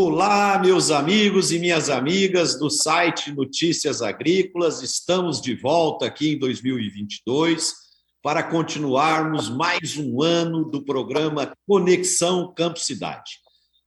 Olá, meus amigos e minhas amigas do site Notícias Agrícolas. Estamos de volta aqui em 2022 para continuarmos mais um ano do programa Conexão Campo-Cidade.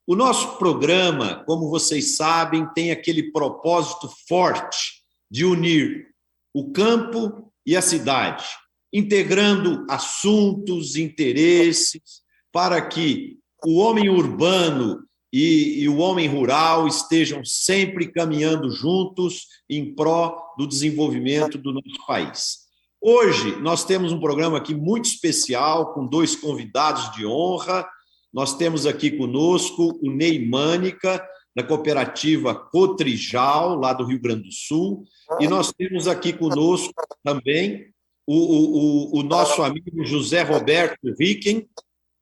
O nosso programa, como vocês sabem, tem aquele propósito forte de unir o campo e a cidade, integrando assuntos, interesses, para que o homem urbano e o homem rural estejam sempre caminhando juntos em pró do desenvolvimento do nosso país. Hoje, nós temos um programa aqui muito especial, com dois convidados de honra. Nós temos aqui conosco o Ney Mânica, da cooperativa Cotrijal, lá do Rio Grande do Sul, e nós temos aqui conosco também o nosso amigo José Roberto Ricken,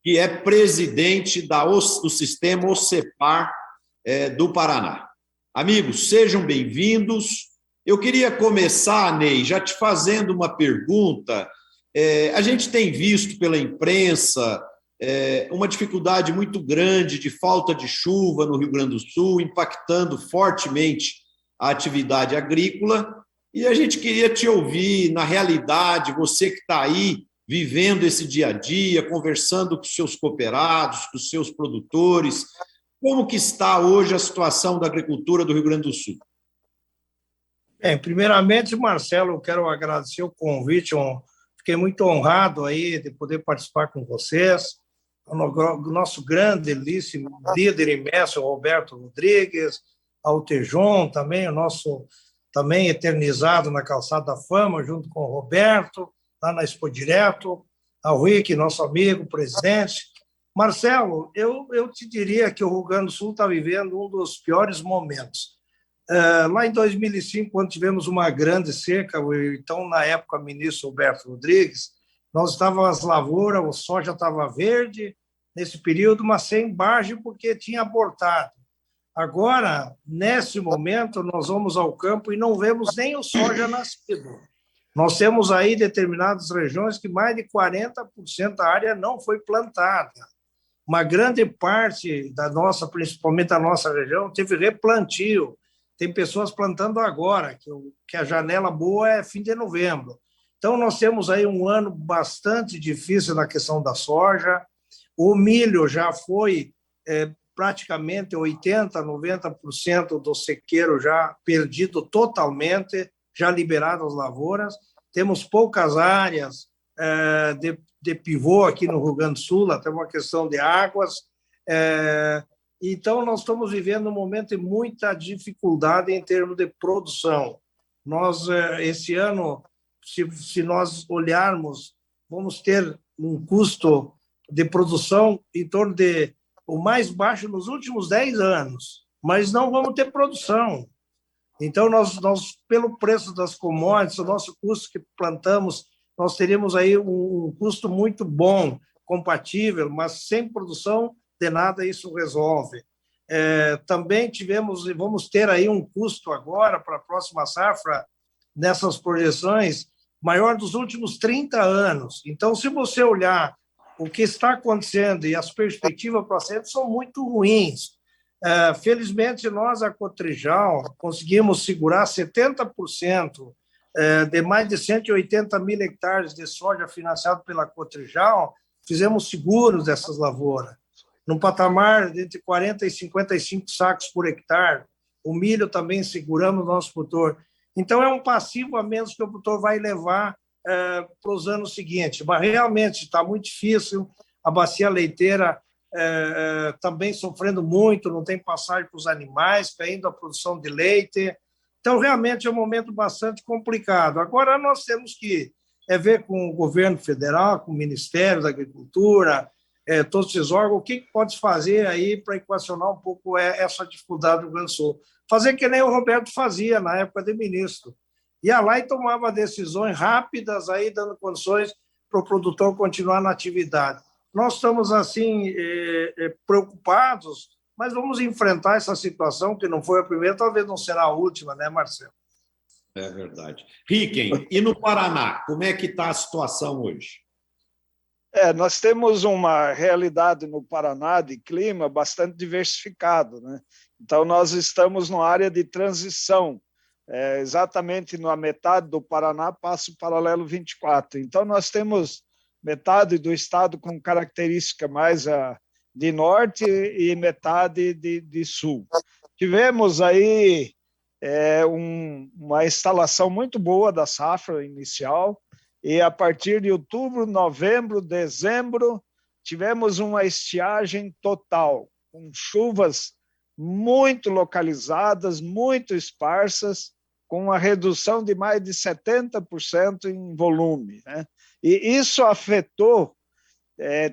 que é presidente do sistema OCEPAR do Paraná. Amigos, sejam bem-vindos. Eu queria começar, Ney, já te fazendo uma pergunta. A gente tem visto pela imprensa uma dificuldade muito grande de falta de chuva no Rio Grande do Sul, impactando fortemente a atividade agrícola, e a gente queria te ouvir, na realidade, você que está aí, vivendo esse dia a dia, conversando com os seus cooperados, com os seus produtores. Como que está hoje a situação da agricultura do Rio Grande do Sul? Primeiramente, Marcelo, eu quero agradecer o convite. Fiquei muito honrado aí de poder participar com vocês. O nosso grande líder e mestre, o Roberto Rodrigues, ao Tejon também, o nosso também eternizado na Calçada da Fama, junto com o Roberto, lá na Expo Direto, ao Rick, nosso amigo, presidente. Marcelo, eu te diria que o Rio Grande do Sul está vivendo um dos piores momentos. Lá em 2005, quando tivemos uma grande seca, então, na época, ministro Roberto Rodrigues, nós estávamos as lavouras, o soja estava verde nesse período, mas sem barge porque tinha abortado. Agora, nesse momento, nós vamos ao campo e não vemos nem o soja nascido. Nós temos aí determinadas regiões que mais de 40% da área não foi plantada. Uma grande parte da nossa, principalmente da nossa região, teve replantio. Tem pessoas plantando agora, que a janela boa é fim de novembro. Então, nós temos aí um ano bastante difícil na questão da soja. O milho já foi praticamente 80%, 90% do sequeiro já perdido totalmente, já liberado as lavouras. Temos poucas áreas de pivô aqui no Rio Grande do Sul, até uma questão de águas. Então, nós estamos vivendo um momento de muita dificuldade em termos de produção. Nós, esse ano, se nós olharmos, vamos ter um custo de produção em torno de o mais baixo nos últimos 10 anos, mas não vamos ter produção. Então, nós, pelo preço das commodities, o nosso custo que plantamos, nós teríamos aí um custo muito bom, compatível, mas sem produção de nada isso resolve. Também vamos ter aí um custo agora para a próxima safra, nessas projeções, maior dos últimos 30 anos. Então, se você olhar o que está acontecendo e as perspectivas para frente são muito ruins. Felizmente, nós, a Cotrijal, conseguimos segurar 70% de mais de 180 mil hectares de soja financiado pela Cotrijal, fizemos seguros dessas lavouras, num patamar de entre 40 e 55 sacos por hectare. O milho também seguramos o nosso produtor. Então, é um passivo a menos que o produtor vai levar para os anos seguintes. Mas realmente está muito difícil, a bacia leiteira também sofrendo muito, não tem passagem para os animais, caindo a produção de leite. Então, realmente é um momento bastante complicado. Agora, nós temos que ver com o governo federal, com o Ministério da Agricultura, todos esses órgãos, o que pode fazer aí para equacionar um pouco essa dificuldade do Rio Grande do Sul. Fazer que nem o Roberto fazia na época de ministro. Ia lá e tomava decisões rápidas, aí dando condições para o produtor continuar na atividade. Nós estamos, assim, preocupados, mas vamos enfrentar essa situação, que não foi a primeira, talvez não será a última, né, Marcelo? É verdade. Ricken, e no Paraná, como é que está a situação hoje? Nós temos uma realidade no Paraná de clima bastante diversificado, né? Então, nós estamos numa área de transição. Exatamente na metade do Paraná passa o paralelo 24. Então, nós temos metade do estado com característica mais de norte e metade de sul. Tivemos aí uma instalação muito boa da safra inicial, e a partir de outubro, novembro, dezembro, tivemos uma estiagem total, com chuvas muito localizadas, muito esparsas, com uma redução de mais de 70% em volume, né? E isso afetou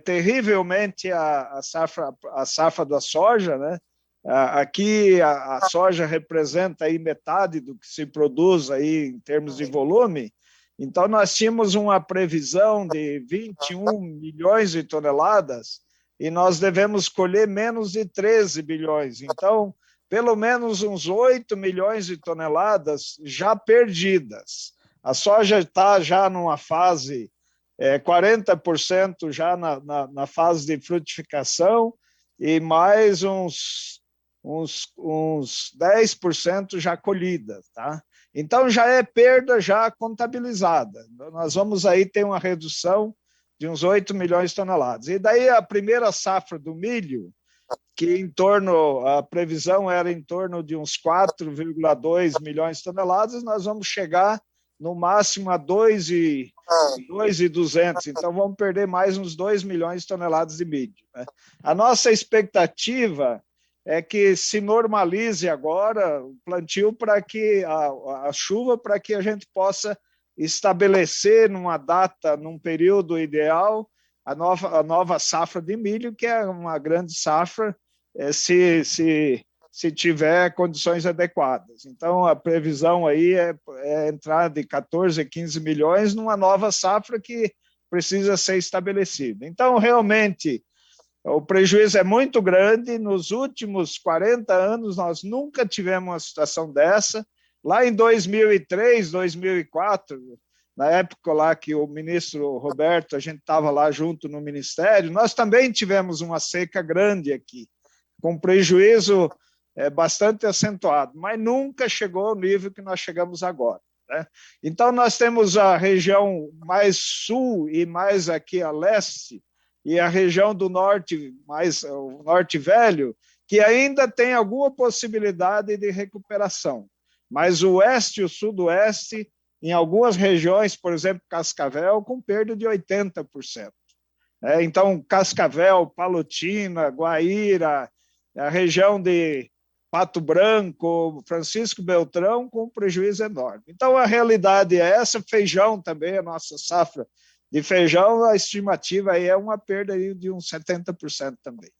terrivelmente a safra da soja, né? Aqui a soja representa aí metade do que se produz aí em termos de volume. Então, nós tínhamos uma previsão de 21 milhões de toneladas e nós devemos colher menos de 13 bilhões. Então, pelo menos uns 8 milhões de toneladas já perdidas. A soja está já numa fase, 40% já na fase de frutificação e mais uns 10% já colhida, tá? Então, já é perda já contabilizada. Nós vamos aí ter uma redução de uns 8 milhões de toneladas. E daí a primeira safra do milho, que a previsão era em torno de uns 4,2 milhões de toneladas, nós vamos chegar no máximo a 2,200. Então, vamos perder mais uns 2 milhões de toneladas de milho, né? A nossa expectativa é que se normalize agora o plantio para que a chuva, para que a gente possa estabelecer numa data, num período ideal, a nova safra de milho, que é uma grande safra, se tiver condições adequadas. Então, a previsão aí é entrar de 14 a 15 milhões numa nova safra que precisa ser estabelecida. Então, realmente, o prejuízo é muito grande. Nos últimos 40 anos, nós nunca tivemos uma situação dessa. Lá em 2003, 2004, na época lá que o ministro Roberto, a gente estava lá junto no ministério, nós também tivemos uma seca grande aqui, com prejuízo bastante acentuado, mas nunca chegou ao nível que nós chegamos agora, né? Então, nós temos a região mais sul e mais aqui a leste, e a região do norte, mais o norte velho, que ainda tem alguma possibilidade de recuperação. Mas o oeste e o sudoeste, em algumas regiões, por exemplo, Cascavel, com perda de 80%. Então, Cascavel, Palotina, Guaíra, a região de Pato Branco, Francisco Beltrão, com prejuízo enorme. Então, a realidade é essa. Feijão também, a nossa safra de feijão, a estimativa aí é uma perda aí de uns 70% também.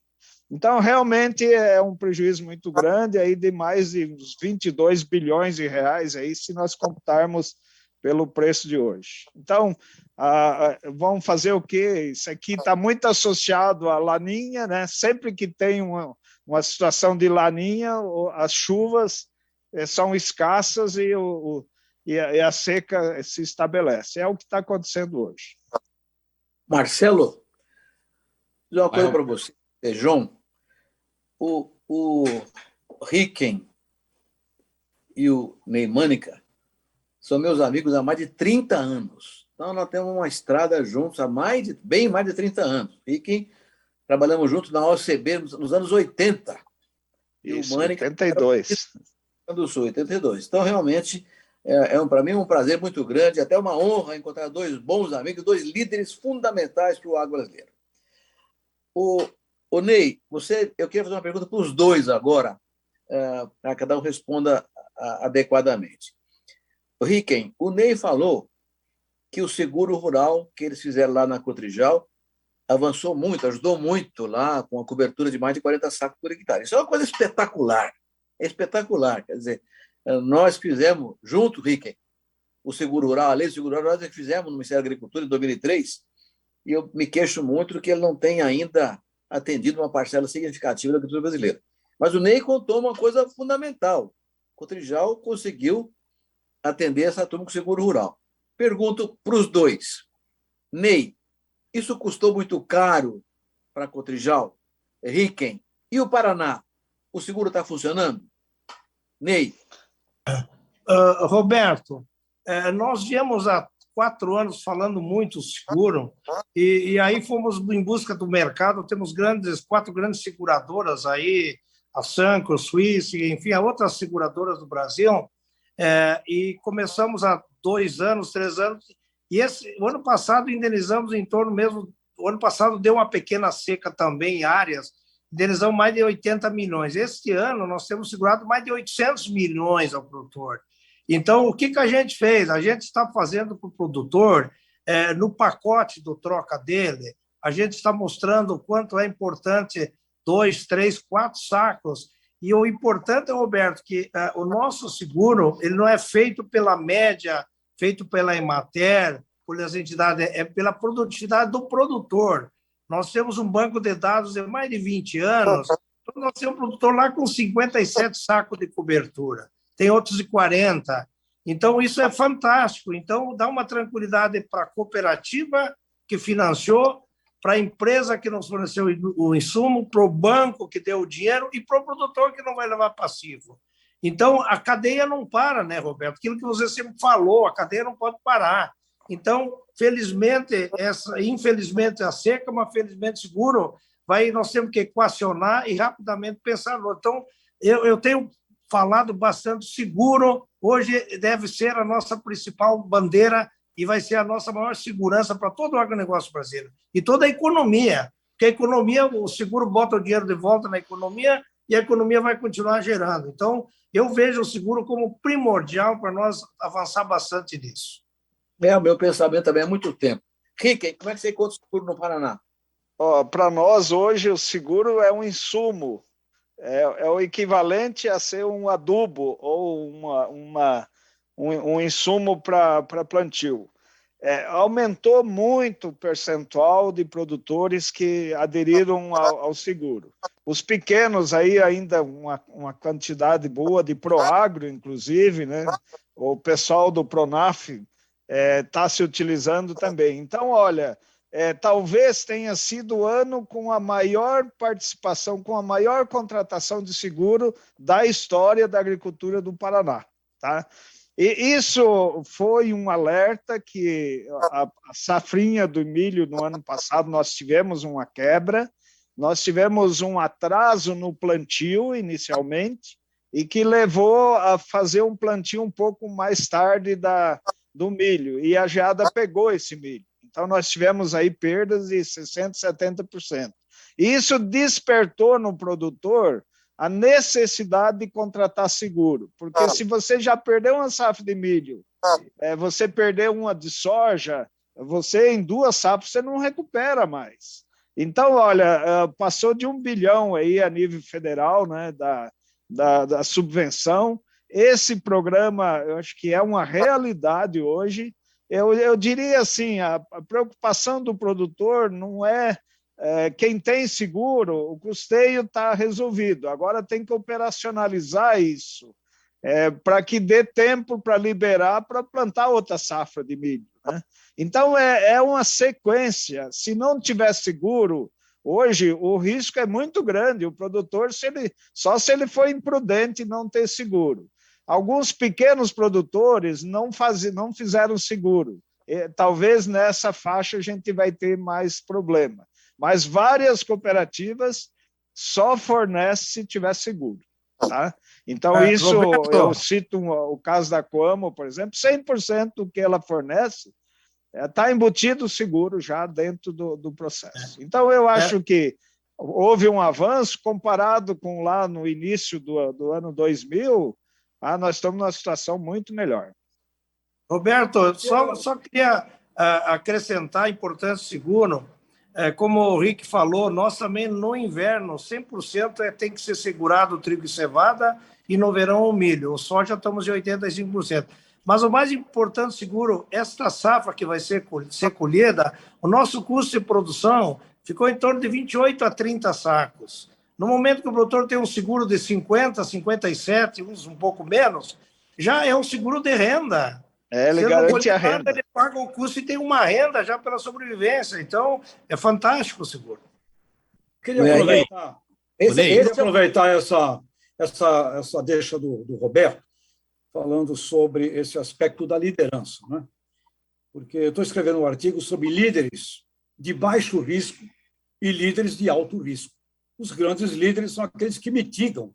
Então, realmente é um prejuízo muito grande, aí de mais de uns 22 bilhões de reais, aí, se nós computarmos pelo preço de hoje. Então, vamos fazer o quê? Isso aqui está muito associado à laninha, né? Sempre que tem uma situação de laninha, as chuvas são escassas e a seca se estabelece. É o que está acontecendo hoje. Marcelo, vou dizer uma coisa para você. João, o Ricken e o Neymânica são meus amigos há mais de 30 anos. Então, nós temos uma estrada juntos há bem mais de 30 anos. Ricken, trabalhamos juntos na OCB nos anos 80. Isso, e o Mânica, 82. Do Sul, 82. Então, realmente, para mim, um prazer muito grande, até uma honra encontrar dois bons amigos, dois líderes fundamentais para o agro brasileiro. O Ney, eu queria fazer uma pergunta para os dois agora, para que cada um responda adequadamente. Ricken, o Ney falou que o seguro rural que eles fizeram lá na Cotrijal avançou muito, ajudou muito lá, com a cobertura de mais de 40 sacos por hectare. Isso é uma coisa espetacular. É espetacular. Quer dizer, nós fizemos, junto, Ricken, o seguro rural, a lei do seguro rural, nós fizemos no Ministério da Agricultura em 2003, e eu me queixo muito que ele não tem ainda atendido uma parcela significativa da agricultura brasileira. Mas o Ney contou uma coisa fundamental. O Cotrijal conseguiu atender essa turma com seguro rural. Pergunto para os dois. Ney, Isso custou muito caro para a Cotrijal? Riquem. E o Paraná? O seguro está funcionando? Ney? Roberto, nós viemos há 4 anos falando muito seguro, e aí fomos em busca do mercado. Temos 4 grandes seguradoras aí, a Sancro, a Swiss, enfim, há outras seguradoras do Brasil, e começamos há 2 anos, 3 anos, e o ano passado indenizamos em torno mesmo, o ano passado deu uma pequena seca também em áreas, indenizamos mais de 80 milhões. Este ano nós temos segurado mais de 800 milhões ao produtor. Então, o que a gente fez? A gente está fazendo para o produtor, no pacote do troca dele, a gente está mostrando o quanto é importante 2, 3, 4 sacos. E o importante, Roberto, que o nosso seguro ele não é feito pela média, feito pela Emater, pelas entidades, é pela produtividade do produtor. Nós temos um banco de dados de mais de 20 anos, então nós temos um produtor lá com 57 sacos de cobertura. Tem outros de 40. Então, isso é fantástico. Então, dá uma tranquilidade para a cooperativa que financiou, para a empresa que nos forneceu o insumo, para o banco que deu o dinheiro e para o produtor que não vai levar passivo. Então, a cadeia não para, né, Roberto? Aquilo que você sempre falou, a cadeia não pode parar. Então, felizmente, infelizmente a seca, mas felizmente seguro, nós temos que equacionar e rapidamente pensar. Então, eu tenho falado bastante seguro, hoje deve ser a nossa principal bandeira e vai ser a nossa maior segurança para todo o agronegócio brasileiro e toda a economia, porque a economia, o seguro bota o dinheiro de volta na economia e a economia vai continuar gerando. Então, eu vejo o seguro como primordial para nós avançar bastante nisso. O meu pensamento também há muito tempo. Riquem, como é que você encontra o seguro no Paraná? Para nós, hoje, o seguro é um insumo. É o equivalente a ser um adubo ou um insumo para plantio. Aumentou muito o percentual de produtores que aderiram ao seguro. Os pequenos aí ainda uma quantidade boa de Proagro, inclusive, né? O pessoal do Pronaf está se utilizando também. Então, olha, talvez tenha sido o ano com a maior participação, com a maior contratação de seguro da história da agricultura do Paraná, tá? E isso foi um alerta que a safrinha do milho no ano passado nós tivemos uma quebra, nós tivemos um atraso no plantio inicialmente e que levou a fazer um plantio um pouco mais tarde do milho, e a geada pegou esse milho. Então, nós tivemos aí perdas de 60%, 70%. E isso despertou no produtor a necessidade de contratar seguro, porque se você já perdeu uma safra de milho, você perdeu uma de soja, você em 2 safras você não recupera mais. Então, olha, passou de 1 bilhão aí a nível federal, né, da subvenção. Esse programa, eu acho que é uma realidade hoje. Eu diria assim, a preocupação do produtor não é quem tem seguro, o custeio está resolvido. Agora tem que operacionalizar isso para que dê tempo para liberar para plantar outra safra de milho, né? Então, é uma sequência. Se não tiver seguro, hoje o risco é muito grande. O produtor, só se ele for imprudente e não ter seguro. Alguns pequenos produtores não fizeram seguro. Talvez nessa faixa a gente vai ter mais problema. Mas várias cooperativas só fornecem se tiver seguro. Tá? Então, isso, Roberto, eu cito o caso da Coamo, por exemplo, 100% do que ela fornece está embutido o seguro já dentro do processo. Então, eu acho que houve um avanço comparado com lá no início do ano 2000, nós estamos numa situação muito melhor. Roberto, só queria acrescentar a importância do seguro. Como o Rick falou, nós também no inverno, 100% tem que ser segurado o trigo e cevada, e no verão o milho. O soja estamos de 85%. Mas o mais importante seguro, esta safra que vai ser colhida, o nosso custo de produção ficou em torno de 28 a 30 sacos. No momento que o produtor tem um seguro de 50, 57, uns um pouco menos, já é um seguro de renda. Ele Sendo garante a boliviano, renda. ele paga o custo e tem uma renda já pela sobrevivência. Então, é fantástico o seguro. Queria aproveitar, essa deixa do Roberto, falando sobre esse aspecto da liderança, né? Porque eu estou escrevendo um artigo sobre líderes de baixo risco e líderes de alto risco. Os grandes líderes são aqueles que mitigam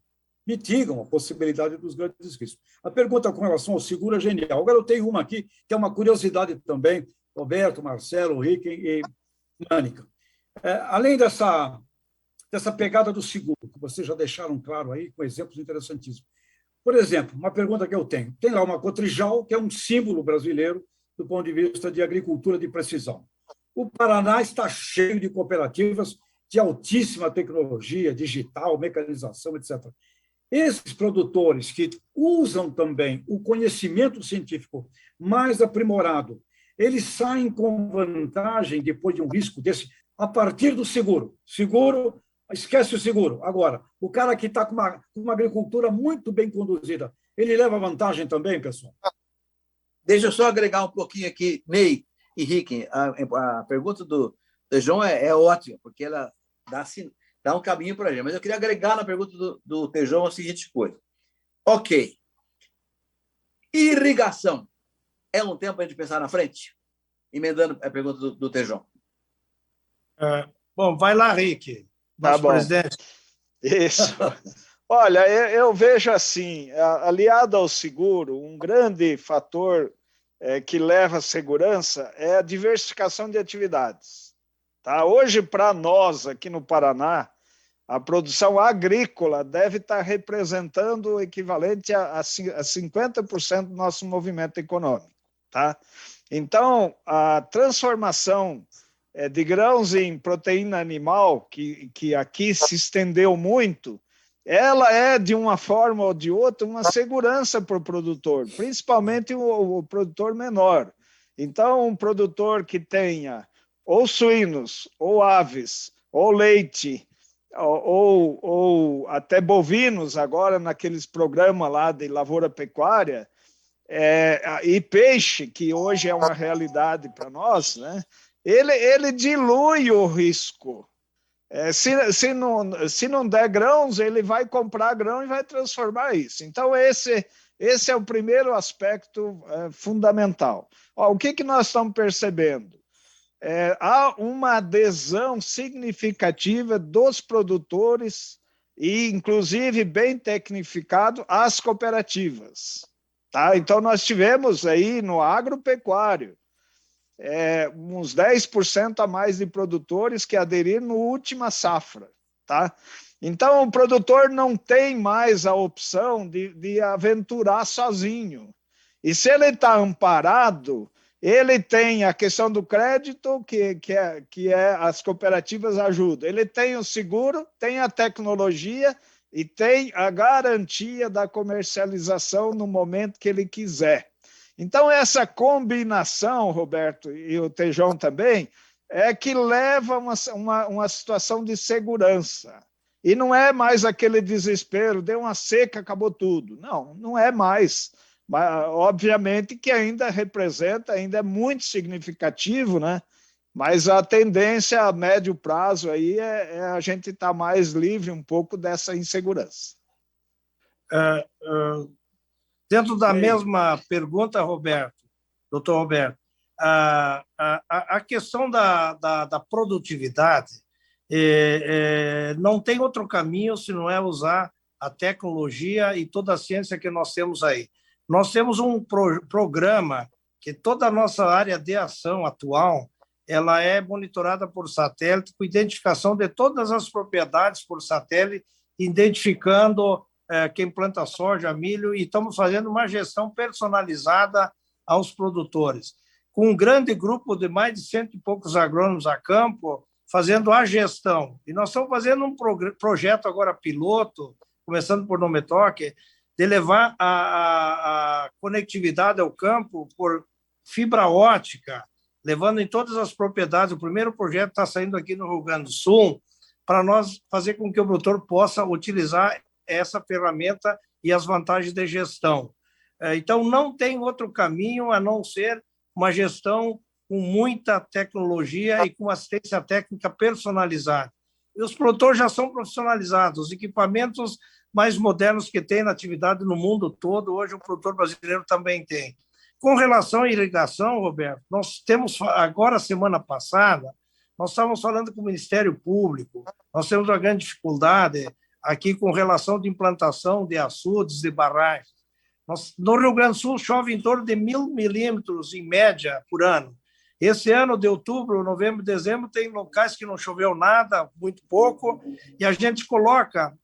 a possibilidade dos grandes riscos. A pergunta com relação ao seguro é genial. Agora eu tenho uma aqui, que é uma curiosidade também, Roberto, Marcelo, Ricken e Mânica. Além dessa pegada do seguro, que vocês já deixaram claro aí, com exemplos interessantíssimos. Por exemplo, uma pergunta que eu tenho. Tem lá uma Cotrijal, que é um símbolo brasileiro do ponto de vista de agricultura de precisão. O Paraná está cheio de cooperativas de altíssima tecnologia, digital, mecanização, etc. Esses produtores que usam também o conhecimento científico mais aprimorado, eles saem com vantagem depois de um risco desse, a partir do seguro. Seguro, esquece o seguro. Agora, o cara que está com uma agricultura muito bem conduzida, ele leva vantagem também, pessoal? Deixa eu só agregar um pouquinho aqui, Ney e Ricken. A pergunta do Tejon é ótima, porque ela dá um caminho para a gente. Mas eu queria agregar na pergunta do Tejon a seguinte coisa. Ok. Irrigação é um tempo para a gente pensar na frente? Emendando a pergunta do Tejon. Bom, vai lá, Rick, nosso presidente. Isso. Olha, eu vejo assim, aliado ao seguro, um grande fator que leva à segurança é a diversificação de atividades. Tá? Hoje, para nós, aqui no Paraná, a produção agrícola deve estar representando o equivalente a 50% do nosso movimento econômico. Tá? Então, a transformação de grãos em proteína animal, que aqui se estendeu muito, ela é, de uma forma ou de outra, uma segurança para o produtor, principalmente o produtor menor. Então, um produtor que tenha ou suínos, ou aves, ou leite, ou até bovinos, agora naqueles programas lá de lavoura pecuária, e peixe, que hoje é uma realidade para nós, né? Ele dilui o risco. Se não der grãos, ele vai comprar grão e vai transformar isso. Então, esse é o primeiro aspecto fundamental. O que nós estamos percebendo? Há uma adesão significativa dos produtores e, inclusive, bem tecnificado, às cooperativas. Tá? Então, nós tivemos aí no agropecuário uns 10% a mais de produtores que aderiram na última safra. Tá? Então, o produtor não tem mais a opção de aventurar sozinho. E se ele está amparado, ele tem a questão do crédito, que as cooperativas ajudam. Ele tem o seguro, tem a tecnologia e tem a garantia da comercialização no momento que ele quiser. Então, essa combinação, Roberto, e o Tejon também, é que leva a uma situação de segurança. E não é mais aquele desespero, deu uma seca, acabou tudo. Não é mais. Mas, obviamente, que ainda representa, ainda é muito significativo, né? Mas a tendência a médio prazo aí é a gente estar mais livre um pouco dessa insegurança. Dentro da mesma pergunta, doutor Roberto, a questão da produtividade não tem outro caminho se não é usar a tecnologia e toda a ciência que nós temos aí. Nós temos um programa que toda a nossa área de ação atual ela é monitorada por satélite, com identificação de todas as propriedades por satélite, identificando quem planta soja, milho, e estamos fazendo uma gestão personalizada aos produtores, com um grande grupo de mais de 100 e poucos agrônomos a campo, fazendo a gestão. E nós estamos fazendo um projeto agora piloto, começando por Nometoc, de levar a conectividade ao campo por fibra ótica, levando em todas as propriedades. O primeiro projeto está saindo aqui no Rio Grande do Sul, para nós fazer com que o produtor possa utilizar essa ferramenta e as vantagens de gestão. Então, não tem outro caminho a não ser uma gestão com muita tecnologia e com assistência técnica personalizada. E os produtores já são profissionalizados, os equipamentos mais modernos que tem na atividade no mundo todo, hoje o produtor brasileiro também tem. Com relação à irrigação, Roberto, nós temos agora, semana passada, nós estávamos falando com o Ministério Público, nós temos uma grande dificuldade aqui com relação de implantação de açudes, de barragens. No Rio Grande do Sul chove em torno de 1.000 milímetros, em média, por ano. Esse ano, de outubro, novembro, dezembro, tem locais que não choveu nada, muito pouco, e a gente coloca,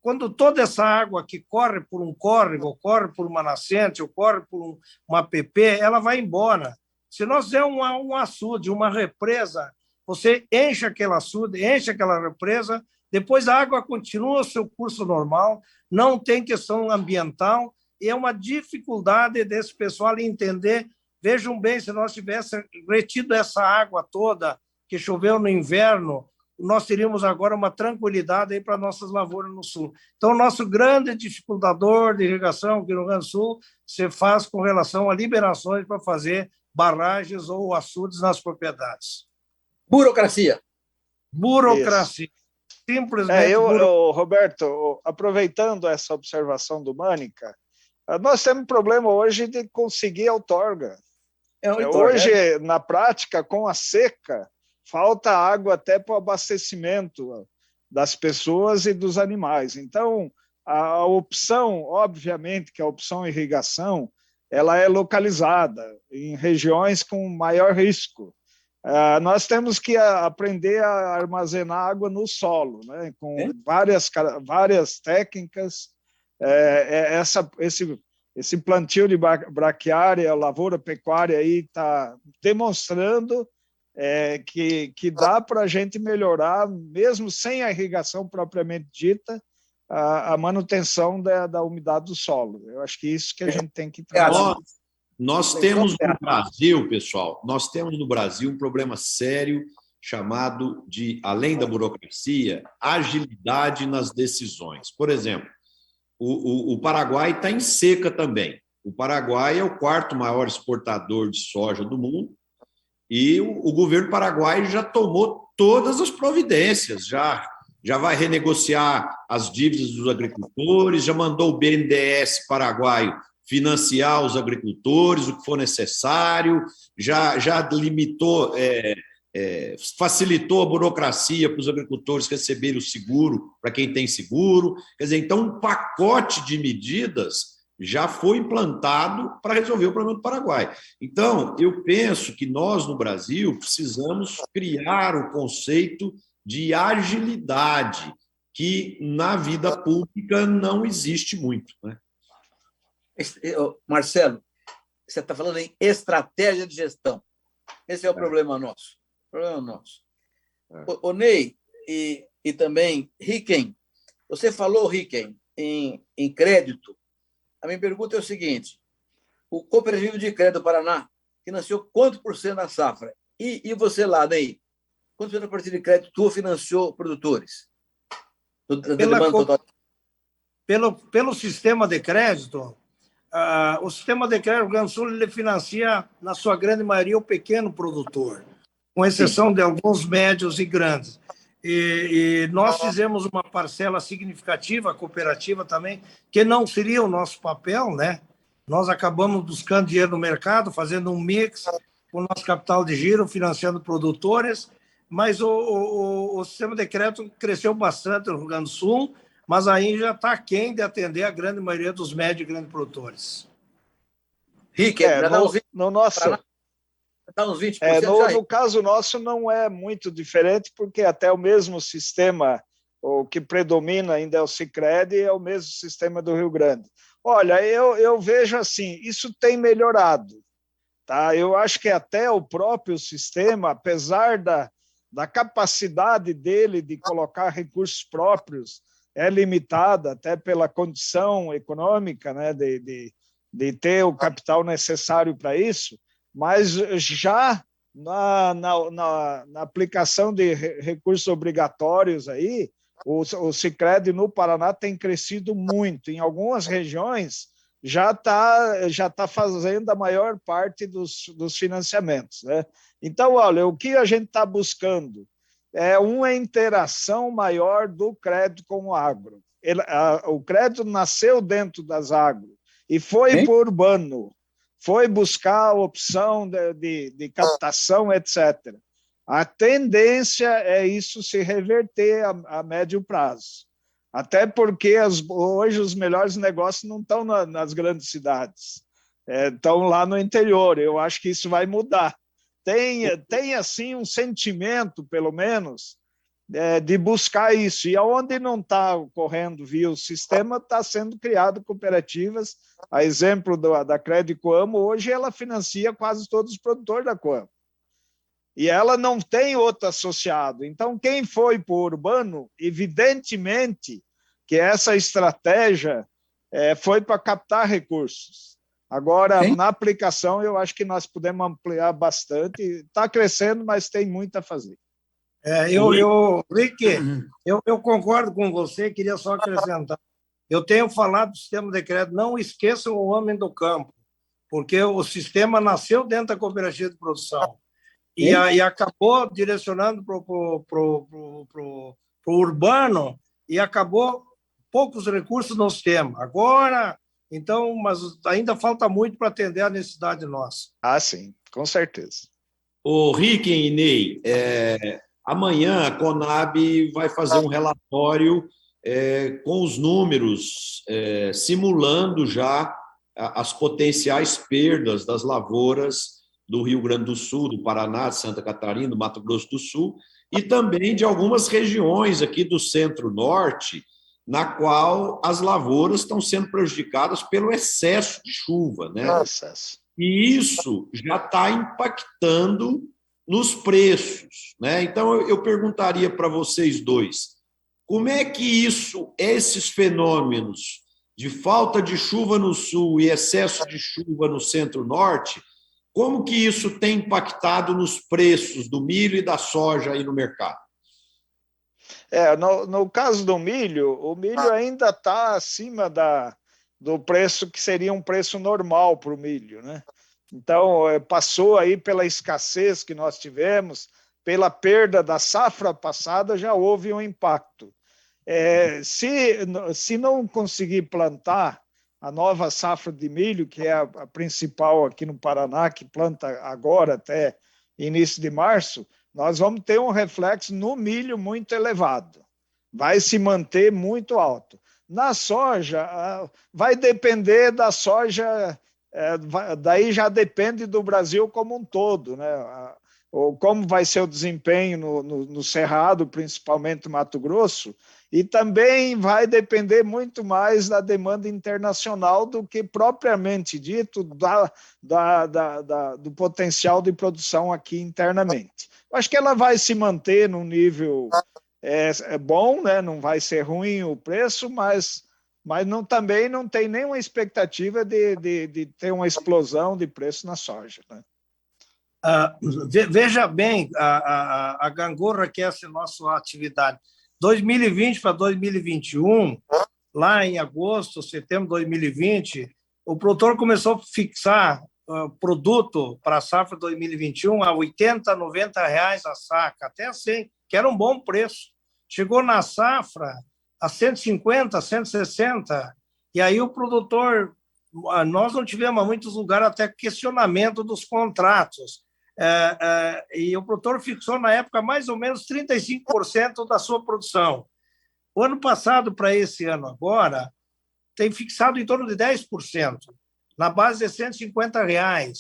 quando toda essa água que corre por um córrego, ou corre por uma nascente, ou corre por uma PP, ela vai embora. Se nós der um açude, uma represa, você enche aquele açude, enche aquela represa, depois a água continua o seu curso normal, não tem questão ambiental, e é uma dificuldade desse pessoal entender. Vejam bem, se nós tivéssemos retido essa água toda que choveu no inverno, nós teríamos agora uma tranquilidade aí para nossas lavouras no sul. Então, o nosso grande dificultador de irrigação aqui no Rio Grande do Sul se faz com relação a liberações para fazer barragens ou açudes nas propriedades. Burocracia. Burocracia. Isso. Simplesmente. Roberto, aproveitando essa observação do Mânica, nós temos um problema hoje de conseguir outorga. Hoje, na prática, com a seca, falta água até para o abastecimento das pessoas e dos animais. Então, a opção, obviamente, que a opção irrigação, ela é localizada em regiões com maior risco. Nós temos que aprender a armazenar água no solo, né? Com várias técnicas. Esse plantio de braquiária, lavoura pecuária aí está demonstrando que dá para a gente melhorar, mesmo sem a irrigação propriamente dita, a manutenção da umidade do solo. Eu acho que isso que a gente tem que trabalhar. Nós temos no Brasil, pessoal, nós temos no Brasil um problema sério chamado de, além da burocracia, agilidade nas decisões. Por exemplo, o Paraguai está em seca também. O Paraguai é o quarto maior exportador de soja do mundo e o governo paraguaio já tomou todas as providências, já vai renegociar as dívidas dos agricultores, já mandou o BNDES paraguaio financiar os agricultores, o que for necessário, já limitou, facilitou a burocracia para os agricultores receberem o seguro, para quem tem seguro. Quer dizer, então, um pacote de medidas já foi implantado para resolver o problema do Paraguai. Então, eu penso que nós, no Brasil, precisamos criar o conceito de agilidade, que na vida pública não existe muito, né? Marcelo, você está falando em estratégia de gestão. Esse é o problema nosso. O Ney e também Ricken, você falou, Ricken, em crédito. A minha pergunta é o seguinte: o Cooperativo de Crédito do Paraná financiou quanto por cento da safra? E você lá, Ney, quanto por cento da partida de crédito tu financiou produtores? Pelo sistema de crédito, o sistema de crédito do Rio Grande do Sul ele financia, na sua grande maioria, o pequeno produtor, com exceção de alguns médios e grandes. E nós fizemos uma parcela significativa, cooperativa também, que não seria o nosso papel, né? Nós acabamos buscando dinheiro no mercado, fazendo um mix com o nosso capital de giro, financiando produtores, mas o sistema de crédito cresceu bastante no Rio Grande do Sul, mas aí já está aquém de atender a grande maioria dos médios e grandes produtores. Rick, no nosso... Dá uns 20%. No caso nosso não é muito diferente, porque até o mesmo sistema, o que predomina ainda é o Sicredi, é o mesmo sistema do Rio Grande. Olha, eu vejo assim, isso tem melhorado. Tá? Eu acho que até o próprio sistema, apesar da capacidade dele de colocar recursos próprios, é limitada até pela condição econômica, né, de ter o capital necessário para isso, mas já na aplicação de recursos obrigatórios aí, o Sicredi no Paraná tem crescido muito. Em algumas regiões já tá fazendo a maior parte dos financiamentos, né? Então, olha, o que a gente está buscando é uma interação maior do crédito com o agro. O crédito nasceu dentro das agro e foi para o urbano, foi buscar a opção de captação, etc. A tendência é isso se reverter a médio prazo. Até porque hoje os melhores negócios não estão nas grandes cidades, estão lá no interior. Eu acho que isso vai mudar. Tem assim, um sentimento, pelo menos, de buscar isso. E aonde não está ocorrendo via o sistema, está sendo criado cooperativas. A exemplo da Crédito Coamo, hoje ela financia quase todos os produtores da Coamo. E ela não tem outro associado. Então, quem foi para o urbano, evidentemente que essa estratégia foi para captar recursos. Agora, na aplicação, eu acho que nós podemos ampliar bastante. Está crescendo, mas tem muito a fazer. Rick, eu concordo com você, queria só acrescentar. Eu tenho falado do sistema de crédito, não esqueçam o homem do campo, porque o sistema nasceu dentro da cooperativa de produção. E acabou direcionando para o urbano e acabou poucos recursos no sistema. Agora, então, mas ainda falta muito para atender a necessidade nossa. Ah, sim, com certeza. O Rick e Ney, amanhã a Conab vai fazer um relatório com os números, simulando já as potenciais perdas das lavouras do Rio Grande do Sul, do Paraná, de Santa Catarina, do Mato Grosso do Sul, e também de algumas regiões aqui do Centro-Norte, na qual as lavouras estão sendo prejudicadas pelo excesso de chuva, né? E isso já está impactando nos preços, né? Então, eu perguntaria para vocês dois, como é que esses fenômenos de falta de chuva no Sul e excesso de chuva no Centro-Norte, como que isso tem impactado nos preços do milho e da soja aí no mercado? No caso do milho, o milho ainda está acima do preço que seria um preço normal para o milho, né? Então, passou aí pela escassez que nós tivemos, pela perda da safra passada, já houve um impacto. Se não conseguir plantar a nova safra de milho, que é a principal aqui no Paraná, que planta agora até início de março, nós vamos ter um reflexo no milho muito elevado. Vai se manter muito alto. Na soja, vai depender da soja, daí já depende do Brasil como um todo, né? Como vai ser o desempenho no Cerrado, principalmente no Mato Grosso, e também vai depender muito mais da demanda internacional do que propriamente dito do potencial de produção aqui internamente. Eu acho que ela vai se manter num nível bom, né? Não vai ser ruim o preço, mas também não tem nenhuma expectativa de ter uma explosão de preço na soja, né? Veja bem a gangorra que é essa nossa atividade. 2020 para 2021, lá em agosto, setembro de 2020, o produtor começou a fixar produto para a safra 2021 a R$80, R$90 a saca, até 100, que era um bom preço. Chegou na safra a 150, 160, e aí o produtor, nós não tivemos em muitos lugares até questionamento dos contratos. E o produtor fixou na época mais ou menos 35% da sua produção. O ano passado para esse ano agora tem fixado em torno de 10%, na base de R$150.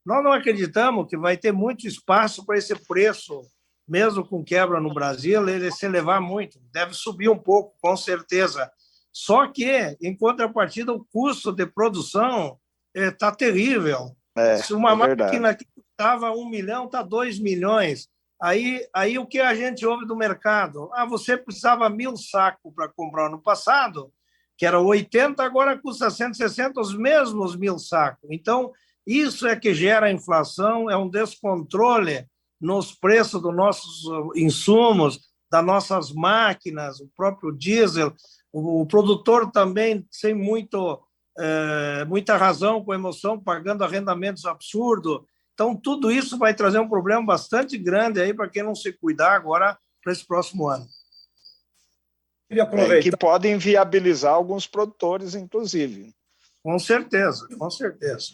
Nós não acreditamos que vai ter muito espaço para esse preço, mesmo com quebra no Brasil, ele se elevar muito, deve subir um pouco, com certeza. Só que, em contrapartida, o custo de produção está terrível. Se uma máquina que custava 1 milhão, está 2 milhões. Aí o que a gente ouve do mercado? Você precisava 1.000 sacos para comprar no passado, que era 80, agora custa 160, os mesmos 1.000 sacos. Então, isso é que gera inflação, é um descontrole nos preços dos nossos insumos, das nossas máquinas, o próprio diesel, o produtor também sem muito muita razão com emoção, pagando arrendamentos absurdos. Então, tudo isso vai trazer um problema bastante grande aí para quem não se cuidar agora para esse próximo ano. Queria aproveitar. Que podem viabilizar alguns produtores, inclusive. Com certeza, com certeza.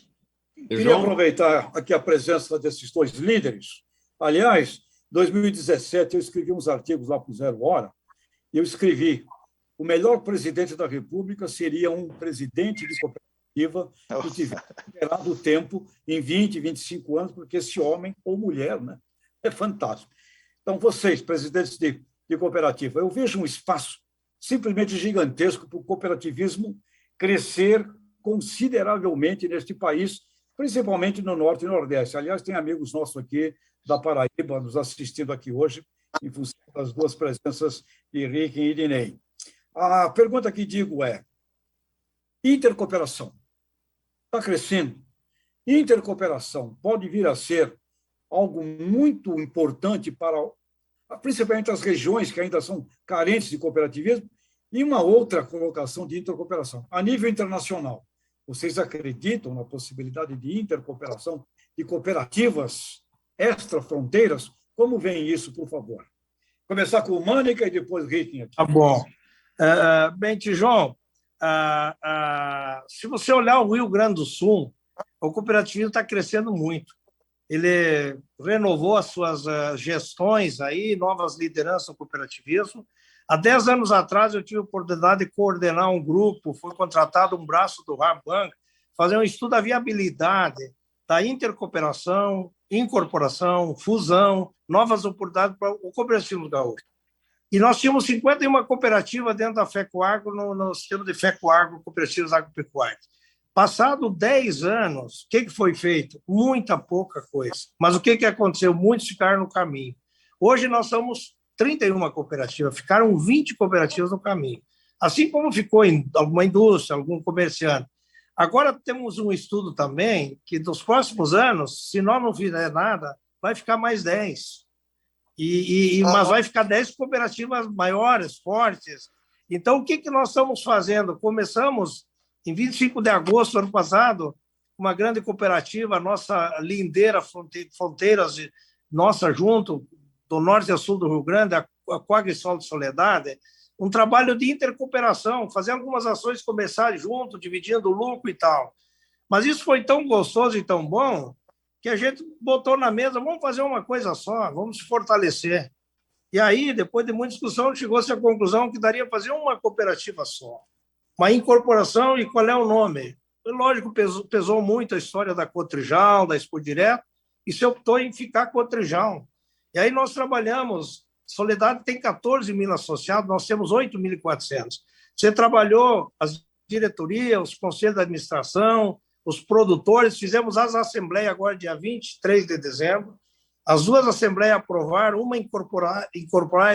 Queria aproveitar aqui a presença desses dois líderes. Aliás, em 2017, eu escrevi uns artigos lá para o Zero Hora, e eu escrevi: o melhor presidente da República seria um presidente de cooperativa que tivesse superado o tempo em 20, 25 anos, porque esse homem ou mulher, né, é fantástico. Então, vocês, presidentes de cooperativa, eu vejo um espaço simplesmente gigantesco para o cooperativismo crescer consideravelmente neste país, principalmente no Norte e Nordeste. Aliás, tem amigos nossos aqui da Paraíba nos assistindo aqui hoje, em função das duas presenças de Rick e de Ney. A pergunta que digo é: intercooperação está crescendo? Intercooperação pode vir a ser algo muito importante para, principalmente, as regiões que ainda são carentes de cooperativismo? E uma outra colocação de intercooperação. A nível internacional, vocês acreditam na possibilidade de intercooperação de cooperativas extra-fronteiras? Como vem isso, por favor? Começar com o Mânica e depois o Rick. Tá bom. Bem, Tijão, se você olhar o Rio Grande do Sul, o cooperativismo está crescendo muito. Ele renovou as suas gestões, aí, novas lideranças no cooperativismo. Há 10 anos atrás, eu tive a oportunidade de coordenar um grupo, foi contratado um braço do Rabank, fazer um estudo da viabilidade da intercooperação, incorporação, fusão, novas oportunidades para o cooperativismo gaúcho. E nós tínhamos 51 cooperativas dentro da FECOAGRO, no sistema de FECOAGRO, cooperativas agropecuárias. Passado 10 anos, o que foi feito? Muita pouca coisa. Mas o que aconteceu? Muitos ficaram no caminho. Hoje nós somos 31 cooperativas, ficaram 20 cooperativas no caminho. Assim como ficou em alguma indústria, algum comerciante. Agora temos um estudo também que, nos próximos anos, se nós não fizer nada, vai ficar mais 10. Mas vai ficar 10 cooperativas maiores, fortes. Então, o que nós estamos fazendo? Começamos, em 25 de agosto do ano passado, uma grande cooperativa, nossa lindeira Fronteiras, nossa junto, do norte a sul do Rio Grande, a Coagrisol de Soledade, um trabalho de intercooperação, fazer algumas ações comerciais junto, dividindo o lucro e tal. Mas isso foi tão gostoso e tão bom que a gente botou na mesa: vamos fazer uma coisa só, vamos se fortalecer. E aí, depois de muita discussão, chegou-se à conclusão que daria para fazer uma cooperativa só, uma incorporação. E qual é o nome? Lógico, pesou muito a história da Cotrijal, da Expo Direto, e se optou em ficar Cotrijal. E aí nós trabalhamos. Soledade tem 14 mil associados, nós temos 8.400. Você trabalhou as diretorias, os conselhos de administração, os produtores, fizemos as assembleias agora, dia 23 de dezembro. As duas assembleias aprovaram, uma incorporar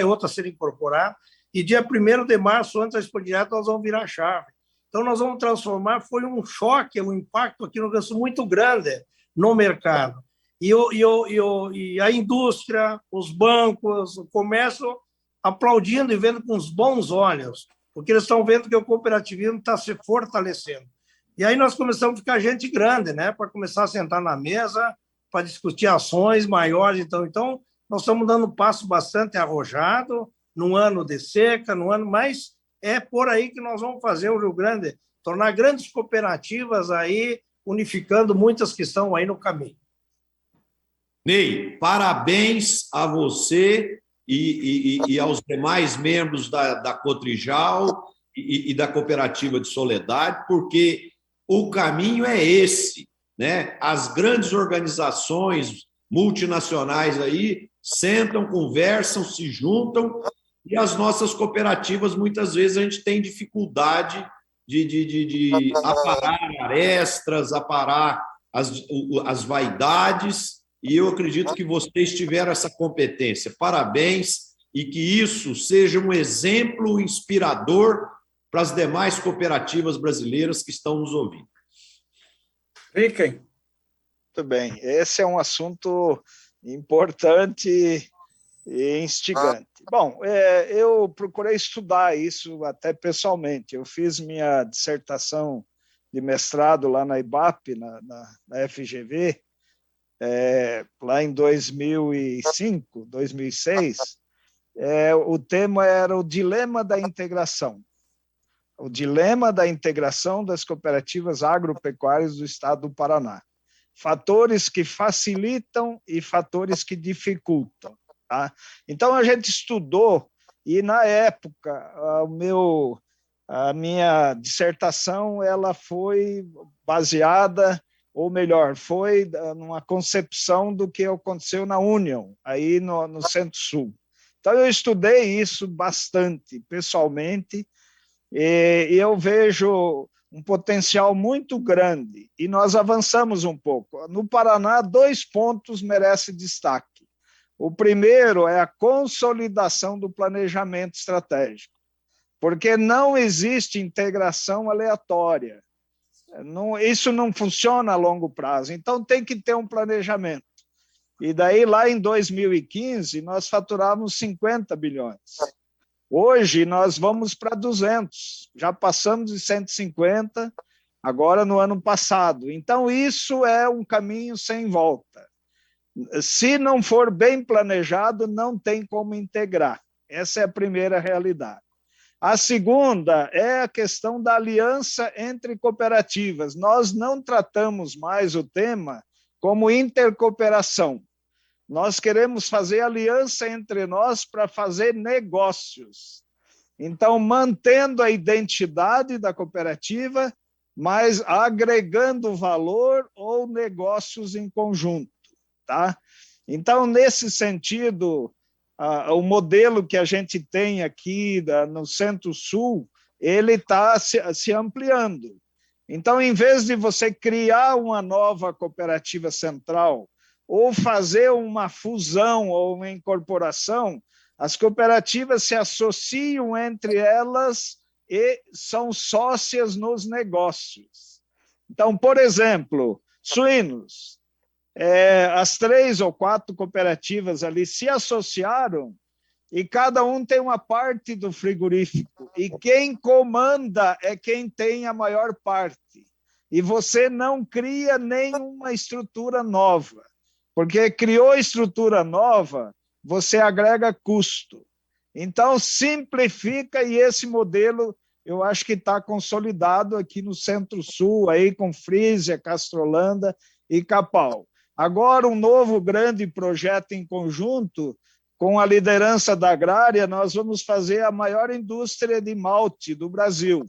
e outra ser incorporada, e dia 1º de março, antes da Expo Direto, nós vamos virar a chave. Então, nós vamos transformar. Foi um choque, um impacto aqui no Rio Grande do Sul muito grande no mercado. E a indústria, os bancos, o comércio aplaudindo e vendo com os bons olhos, porque eles estão vendo que o cooperativismo está se fortalecendo. E aí nós começamos a ficar gente grande, né, para começar a sentar na mesa, para discutir ações maiores. Então, nós estamos dando um passo bastante arrojado, num ano de seca, mas é por aí que nós vamos fazer o Rio Grande, tornar grandes cooperativas aí, unificando muitas que estão aí no caminho. Ney, parabéns a você e aos demais membros da Cotrijal e da Cooperativa de Soledade, porque o caminho é esse, né? As grandes organizações multinacionais aí sentam, conversam, se juntam, e as nossas cooperativas, muitas vezes, a gente tem dificuldade de aparar arestas, aparar as vaidades. E eu acredito que vocês tiveram essa competência. Parabéns, e que isso seja um exemplo inspirador para as demais cooperativas brasileiras que estão nos ouvindo. Rick. Muito bem. Esse é um assunto importante e instigante. Bom, eu procurei estudar isso até pessoalmente. Eu fiz minha dissertação de mestrado lá na IBAP, na FGV, lá em 2005, 2006, o tema era o dilema da integração. O dilema da integração das cooperativas agropecuárias do estado do Paraná. Fatores que facilitam e fatores que dificultam. Tá? Então, a gente estudou, e na época, a minha dissertação ela foi baseada, ou melhor, foi numa concepção do que aconteceu na Union, aí no Centro-Sul. Então, eu estudei isso bastante, pessoalmente, e eu vejo um potencial muito grande, e nós avançamos um pouco. No Paraná, 2 pontos merecem destaque. O primeiro é a consolidação do planejamento estratégico, porque não existe integração aleatória. Isso não funciona a longo prazo, então tem que ter um planejamento. E daí, lá em 2015, nós faturávamos 50 bilhões. Hoje, nós vamos para 200, já passamos de 150, agora no ano passado. Então, isso é um caminho sem volta. Se não for bem planejado, não tem como integrar. Essa é a primeira realidade. A segunda é a questão da aliança entre cooperativas. Nós não tratamos mais o tema como intercooperação. Nós queremos fazer aliança entre nós para fazer negócios. Então, mantendo a identidade da cooperativa, mas agregando valor ou negócios em conjunto. Tá? Então, nesse sentido, o modelo que a gente tem aqui no Centro-Sul, ele está se ampliando. Então, em vez de você criar uma nova cooperativa central ou fazer uma fusão ou uma incorporação, as cooperativas se associam entre elas e são sócias nos negócios. Então, por exemplo, suínos. As 3 ou 4 cooperativas ali se associaram e cada um tem uma parte do frigorífico. E quem comanda é quem tem a maior parte. E você não cria nenhuma estrutura nova. Porque criou estrutura nova, você agrega custo. Então, simplifica, e esse modelo eu acho que está consolidado aqui no Centro-Sul, aí com Frisia, Castrolanda e Capal. Agora, um novo grande projeto em conjunto, com a liderança da Agrária, nós vamos fazer a maior indústria de malte do Brasil,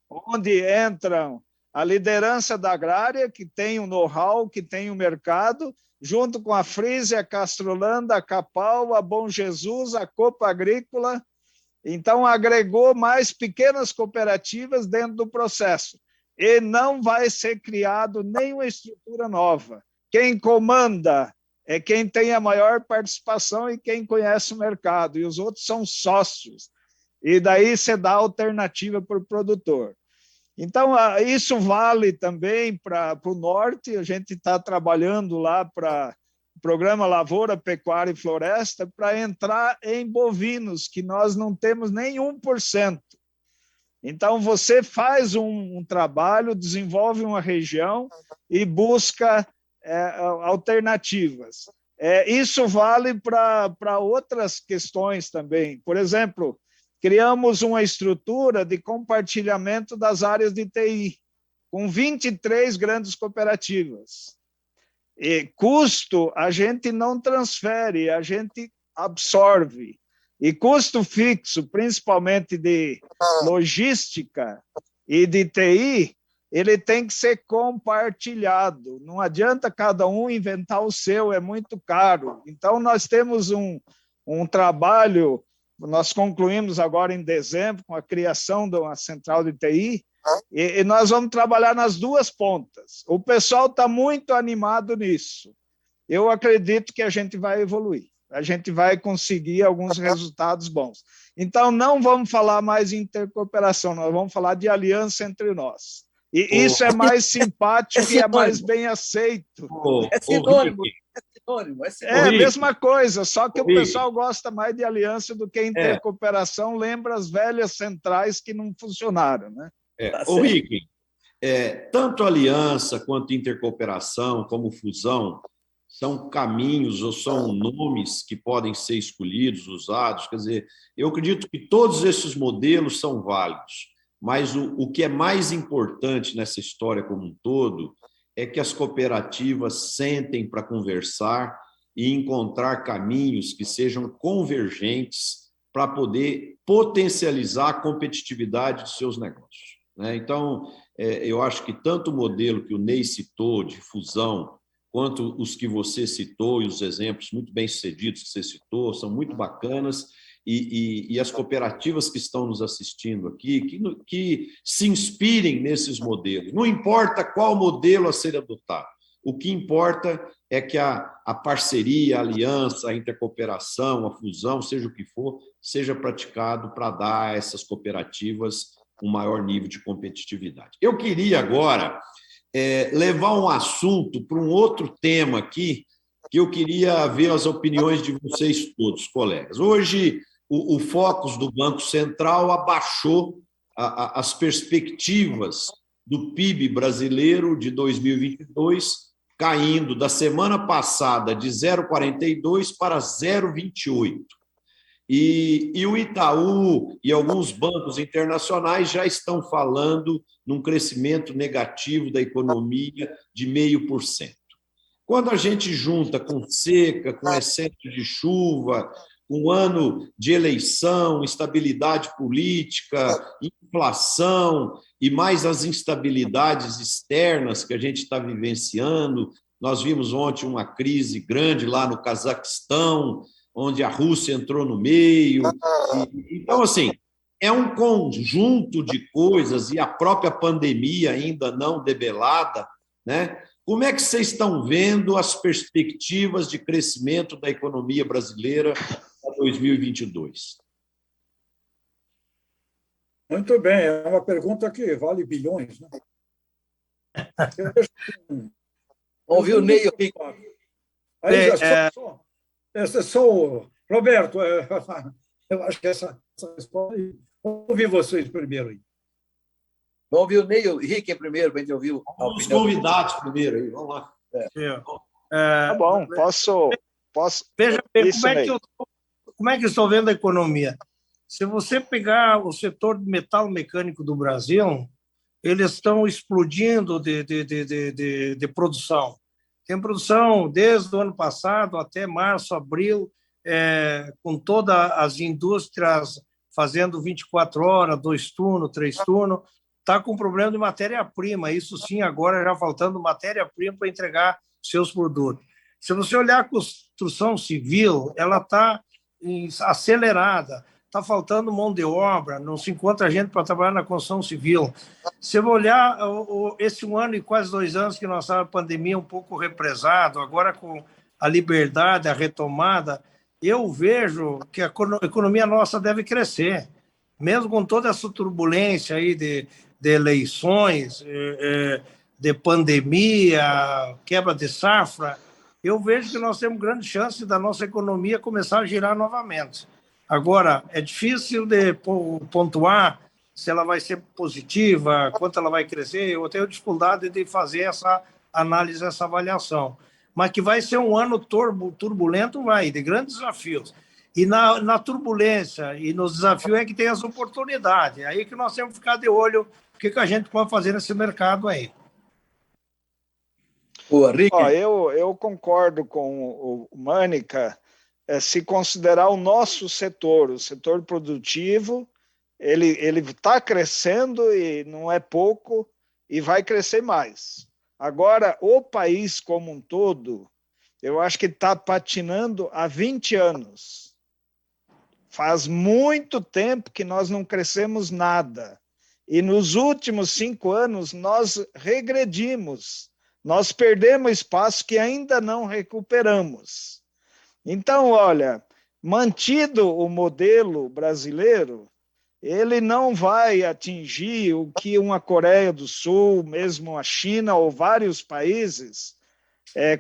onde entram a liderança da Agrária, que tem o know-how, que tem o mercado, junto com a Frisia, a Castrolanda, a Capal, a Bom Jesus, a Copa Agrícola. Então, agregou mais pequenas cooperativas dentro do processo. E não vai ser criado nenhuma estrutura nova. Quem comanda é quem tem a maior participação e quem conhece o mercado. E os outros são sócios. E daí você dá alternativa para o produtor. Então, isso vale também para o norte. A gente está trabalhando lá para o programa Lavoura, Pecuária e Floresta para entrar em bovinos, que nós não temos nem 1%. Então, você faz um trabalho, desenvolve uma região e busca alternativas. Isso vale para outras questões também. Por exemplo, criamos uma estrutura de compartilhamento das áreas de TI, com 23 grandes cooperativas. E custo a gente não transfere, a gente absorve. E custo fixo, principalmente de logística e de TI, ele tem que ser compartilhado. Não adianta cada um inventar o seu, é muito caro. Então, nós temos um trabalho. Nós concluímos agora em dezembro com a criação de uma central de TI e nós vamos trabalhar nas 2 pontas. O pessoal está muito animado nisso. Eu acredito que a gente vai evoluir. A gente vai conseguir alguns resultados bons. Então, não vamos falar mais em intercooperação, nós vamos falar de aliança entre nós. E isso é mais simpático e é mais bem aceito. É sinônimo. É a mesma coisa, só que o pessoal gosta mais de aliança do que intercooperação, lembra as velhas centrais que não funcionaram. Né? Rick, tanto aliança quanto intercooperação, como fusão, são caminhos ou são nomes que podem ser escolhidos, usados. Quer dizer, eu acredito que todos esses modelos são válidos, mas o que é mais importante nessa história como um todo é que as cooperativas sentem para conversar e encontrar caminhos que sejam convergentes para poder potencializar a competitividade de seus negócios, né? Então, eu acho que tanto o modelo que o Ney citou, de fusão, quanto os que você citou e os exemplos muito bem-sucedidos que você citou, são muito bacanas, e as cooperativas que estão nos assistindo aqui, que se inspirem nesses modelos. Não importa qual modelo a ser adotado, o que importa é que a parceria, a aliança, a intercooperação, a fusão, seja o que for, seja praticado para dar a essas cooperativas um maior nível de competitividade. Eu queria agora levar um assunto para um outro tema aqui, que eu queria ver as opiniões de vocês todos, colegas. Hoje, o Focus do Banco Central abaixou as perspectivas do PIB brasileiro de 2022, caindo da semana passada de 0,42 para 0,28. E o Itaú e alguns bancos internacionais já estão falando num crescimento negativo da economia de 0,5%. Quando a gente junta com seca, com excesso de chuva, um ano de eleição, instabilidade política, inflação e mais as instabilidades externas que a gente está vivenciando, nós vimos ontem uma crise grande lá no Cazaquistão, onde a Rússia entrou no meio. Então, assim, é um conjunto de coisas, e a própria pandemia ainda não debelada, né? Como é que vocês estão vendo as perspectivas de crescimento da economia brasileira para 2022? Muito bem, é uma pergunta que vale bilhões, né? Ouviu o Ney? Roberto, eu acho que essa resposta. Ouvi vocês primeiro aí. Vamos ouvir o Ney e o Rick primeiro, para a gente ouvir os convidados primeiro aí, vamos lá. Tá bom, posso. Veja bem, Isso, como é que eu estou vendo a economia? Se você pegar o setor de metal mecânico do Brasil, eles estão explodindo de produção. Tem produção desde o ano passado até março, abril, com todas as indústrias fazendo 24 horas, 2 turnos, 3 turnos. Está com problema de matéria-prima, isso sim, agora já faltando matéria-prima para entregar seus produtos. Se você olhar a construção civil, ela está acelerada, está faltando mão de obra, não se encontra gente para trabalhar na construção civil. Se você olhar esse 1 ano e quase 2 anos que nós estávamos na pandemia um pouco represado, agora com a liberdade, a retomada, eu vejo que a economia nossa deve crescer, mesmo com toda essa turbulência aí de eleições, de pandemia, quebra de safra, eu vejo que nós temos grande chance da nossa economia começar a girar novamente. Agora, é difícil de pontuar se ela vai ser positiva, quanto ela vai crescer, eu tenho dificuldade de fazer essa análise, essa avaliação. Mas que vai ser um ano turbulento, vai, de grandes desafios. E na turbulência e nos desafios é que tem as oportunidades. É aí que nós temos que ficar de olho o que a gente pode fazer nesse mercado aí. Eu concordo com o Mânica. Se considerar o nosso setor, o setor produtivo, ele está crescendo e não é pouco, e vai crescer mais. Agora, o país como um todo, eu acho que está patinando há 20 anos. Faz muito tempo que nós não crescemos nada. E nos últimos 5 anos, nós regredimos. Nós perdemos espaço que ainda não recuperamos. Então, olha, mantido o modelo brasileiro, ele não vai atingir o que uma Coreia do Sul, mesmo a China ou vários países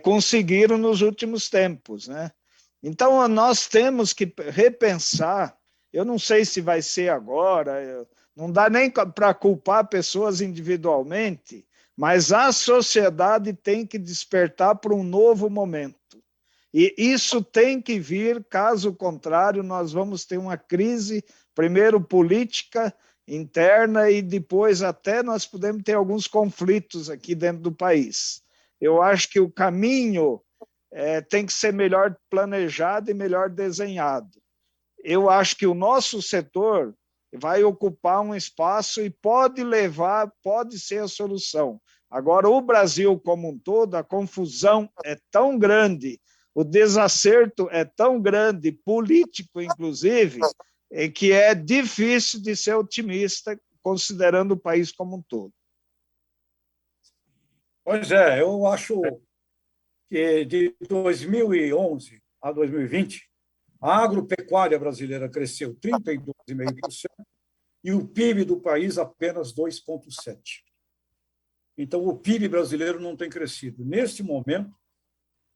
conseguiram nos últimos tempos, né? Então, nós temos que repensar, eu não sei se vai ser agora, Não dá nem para culpar pessoas individualmente, mas a sociedade tem que despertar para um novo momento. E isso tem que vir, caso contrário, nós vamos ter uma crise, primeiro política interna e depois até nós podemos ter alguns conflitos aqui dentro do país. Eu acho que o caminho tem que ser melhor planejado e melhor desenhado. Eu acho que o nosso setor vai ocupar um espaço e pode ser a solução. Agora, o Brasil como um todo, a confusão é tão grande, o desacerto é tão grande, político inclusive, que é difícil de ser otimista, considerando o país como um todo. Pois é, eu acho que de 2011 a 2020, a agropecuária brasileira cresceu 32,5% e o PIB do país apenas 2,7%. Então, o PIB brasileiro não tem crescido. Neste momento,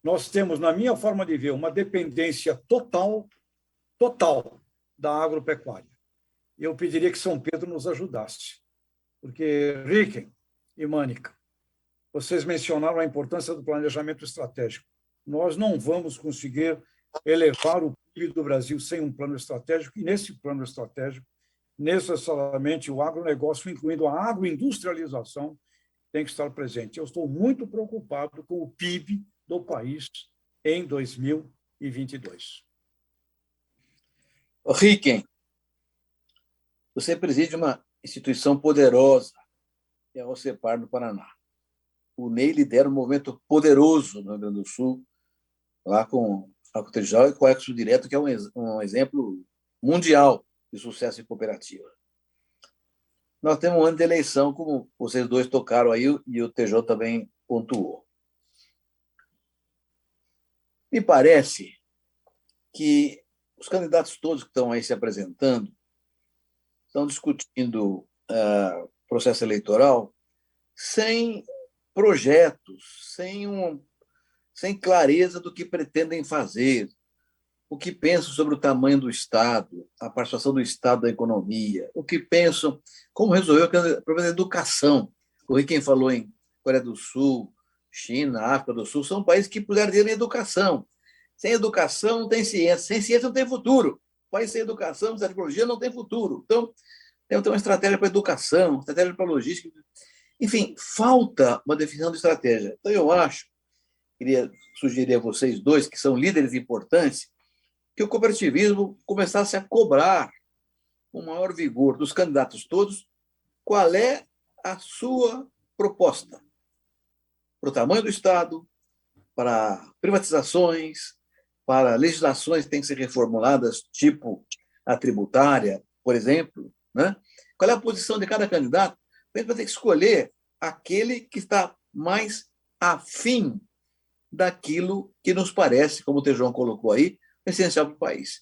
nós temos, na minha forma de ver, uma dependência total da agropecuária. Eu pediria que São Pedro nos ajudasse, porque Ricken e Mânica, vocês mencionaram a importância do planejamento estratégico. Nós não vamos conseguir elevar o PIB do Brasil sem um plano estratégico, e nesse plano estratégico, necessariamente o agronegócio, incluindo a agroindustrialização, tem que estar presente. Eu estou muito preocupado com o PIB do país em 2022. Ricken, você preside uma instituição poderosa, que é a OCEPAR no Paraná. O Ney lidera um movimento poderoso no Rio Grande do Sul, lá com a Cotejal e com o Exo Direto, que é um exemplo mundial de sucesso em cooperativa. Nós temos um ano de eleição, como vocês dois tocaram aí, e o Tejão também pontuou. Me parece que os candidatos todos que estão aí se apresentando estão discutindo processo eleitoral sem projetos, sem clareza do que pretendem fazer, o que pensam sobre o tamanho do Estado, a participação do Estado da economia, o que pensam, como resolver o problema da educação. O Ricken falou em Coreia do Sul, China, África do Sul, são países que puseram dinheiro em educação. Sem educação não tem ciência, sem ciência não tem futuro. País sem educação, sem tecnologia não tem futuro. Então, tem uma estratégia para a educação, estratégia para a logística. Enfim, falta uma definição de estratégia. Então, eu queria sugerir a vocês dois, que são líderes importantes, que o cooperativismo começasse a cobrar com maior vigor dos candidatos todos qual é a sua proposta para o tamanho do Estado, para privatizações, para legislações que têm que ser reformuladas, tipo a tributária, por exemplo, né? Qual é a posição de cada candidato? A gente vai ter que escolher aquele que está mais afim daquilo que nos parece, como o Tejão colocou aí, essencial para o país.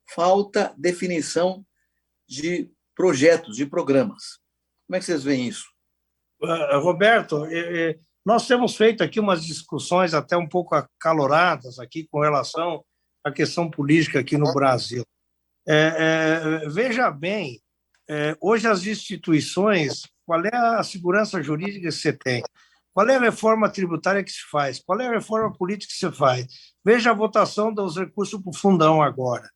Falta definição de projetos, de programas. Como é que vocês veem isso? Roberto, nós temos feito aqui umas discussões até um pouco acaloradas aqui com relação à questão política aqui no Brasil. Veja bem, hoje as instituições, qual é a segurança jurídica que você tem? Qual é a reforma tributária que se faz? Qual é a reforma política que se faz? Veja a votação dos recursos para o fundão agora.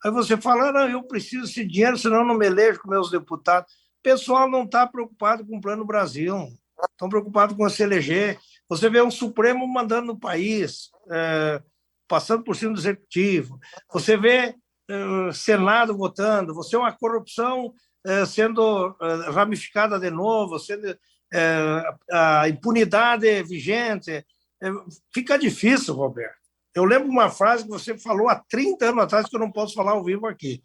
Aí você fala, não, eu preciso desse dinheiro, senão eu não me elejo com meus deputados. O pessoal não está preocupado com o Plano Brasil, estão preocupados com se eleger. Você vê um Supremo mandando no país, passando por cima do Executivo. Você vê Senado votando. Você vê uma corrupção sendo ramificada de novo, a impunidade vigente. Fica difícil, Roberto. Eu lembro uma frase que você falou há 30 anos atrás, que eu não posso falar ao vivo aqui,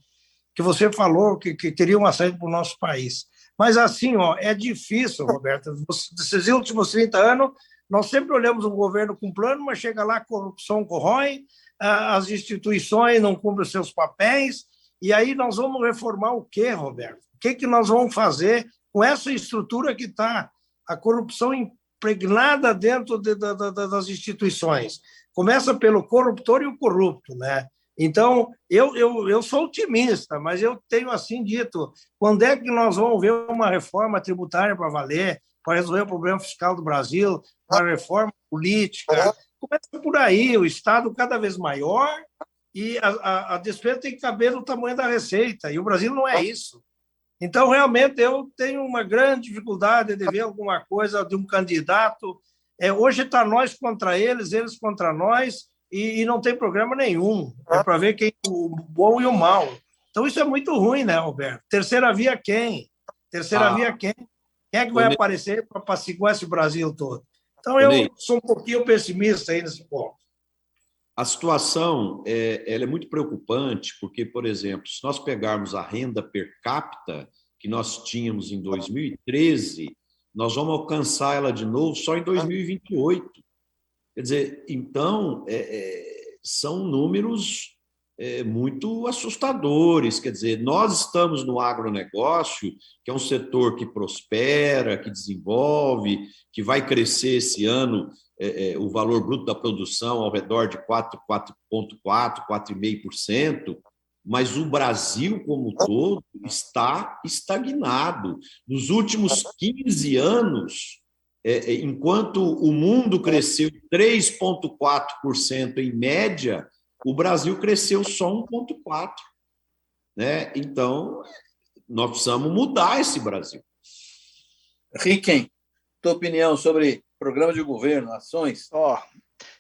que você falou que teria uma saída para o nosso país. Mas, assim, é difícil, Roberto. Nesses últimos 30 anos, nós sempre olhamos um governo com plano, mas chega lá, a corrupção corrói, as instituições não cumprem os seus papéis, e aí nós vamos reformar o quê, Roberto? O que nós vamos fazer com essa estrutura que está a corrupção impregnada dentro das instituições? Começa pelo corruptor e o corrupto, né? Então, eu sou otimista, mas eu tenho assim dito, quando é que nós vamos ver uma reforma tributária para valer, para resolver o problema fiscal do Brasil, uma reforma política? Começa por aí, o Estado cada vez maior e a despesa tem que caber no tamanho da receita, e o Brasil não é isso. Então, realmente, eu tenho uma grande dificuldade de ver alguma coisa de um candidato. Hoje está nós contra eles, eles contra nós, e não tem programa nenhum. É para ver quem o bom e o mal. Então, isso é muito ruim, né, Roberto? Terceira via quem? Terceira via quem? Quem é que vai aparecer para apaciguar esse Brasil todo? Então, eu sou um pouquinho pessimista aí nesse ponto. A situação ela é muito preocupante, porque, por exemplo, se nós pegarmos a renda per capita que nós tínhamos em 2013, nós vamos alcançar ela de novo só em 2028. Quer dizer, então, são números muito assustadores. Quer dizer, nós estamos no agronegócio, que é um setor que prospera, que desenvolve, que vai crescer esse ano o valor bruto da produção ao redor de 4,4%, 4,5%, mas o Brasil como um todo está estagnado. Nos últimos 15 anos, enquanto o mundo cresceu 3,4% em média, o Brasil cresceu só 1,4%. Né? Então, nós precisamos mudar esse Brasil. Ricken, tua opinião sobre programa de governo, ações?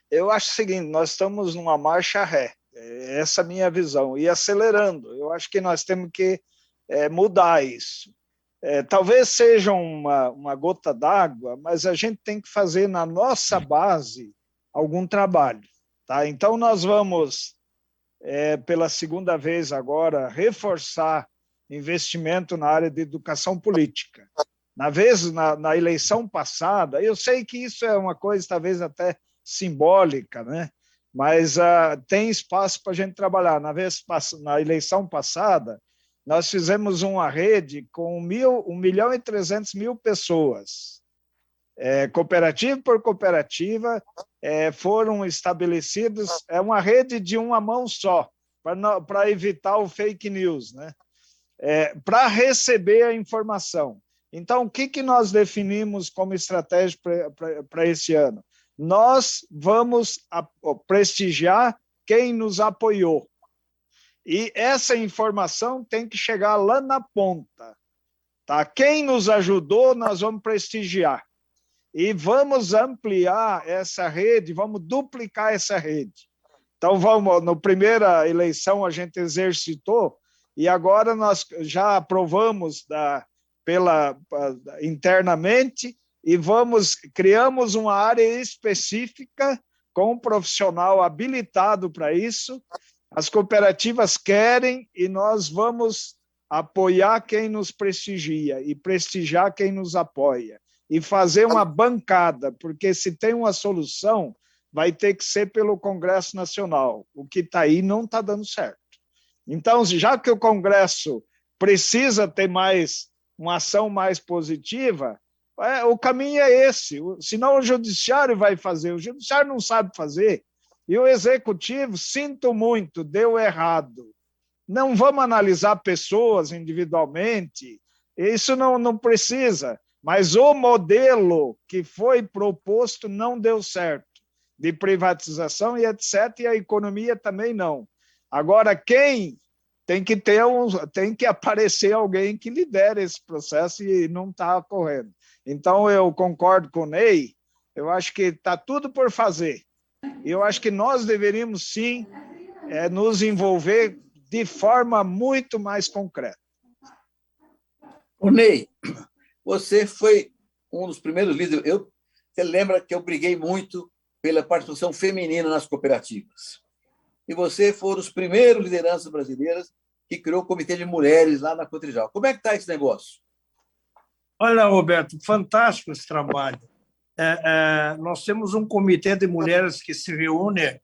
Eu acho o seguinte, nós estamos numa marcha ré, essa é a minha visão, e acelerando. Eu acho que nós temos que mudar isso. Talvez seja uma gota d'água, mas a gente tem que fazer na nossa base algum trabalho. Tá? Então, nós vamos, pela segunda vez agora, reforçar investimento na área de educação política. Na eleição passada, eu sei que isso é uma coisa talvez até simbólica, né? Mas tem espaço para a gente trabalhar. Na eleição passada, nós fizemos uma rede com 1.300.000 pessoas. Cooperativa por cooperativa, foram estabelecidos, uma rede de uma mão só, para evitar o fake news, né? Para receber a informação. Então, o que nós definimos como estratégia para esse ano? Nós vamos prestigiar quem nos apoiou. E essa informação tem que chegar lá na ponta. Tá? Quem nos ajudou, nós vamos prestigiar. E vamos ampliar essa rede, vamos duplicar essa rede. Então, na primeira eleição, a gente exercitou, e agora nós já aprovamos internamente e criamos uma área específica com um profissional habilitado para isso. As cooperativas querem e nós vamos apoiar quem nos prestigia e prestigiar quem nos apoia e fazer uma bancada, porque se tem uma solução, vai ter que ser pelo Congresso Nacional. O que está aí não está dando certo. Então, já que o Congresso precisa ter uma ação mais positiva, o caminho é esse. Senão o Judiciário vai fazer. O Judiciário não sabe fazer. E o Executivo, sinto muito, deu errado. Não vamos analisar pessoas individualmente. Isso não precisa. Mas o modelo que foi proposto não deu certo. De privatização e etc. E a economia também não. Agora, tem que aparecer alguém que lidere esse processo e não está ocorrendo. Então, eu concordo com o Ney, eu acho que está tudo por fazer. Eu acho que nós deveríamos, sim, nos envolver de forma muito mais concreta. O Ney, você foi um dos primeiros líderes. Você lembra que eu briguei muito pela participação feminina nas cooperativas. E você foi um dos primeiros lideranças brasileiras que criou o Comitê de Mulheres lá na Cotrijal. Como é que está esse negócio? Olha, Roberto, fantástico esse trabalho. Nós temos um comitê de mulheres que se reúne.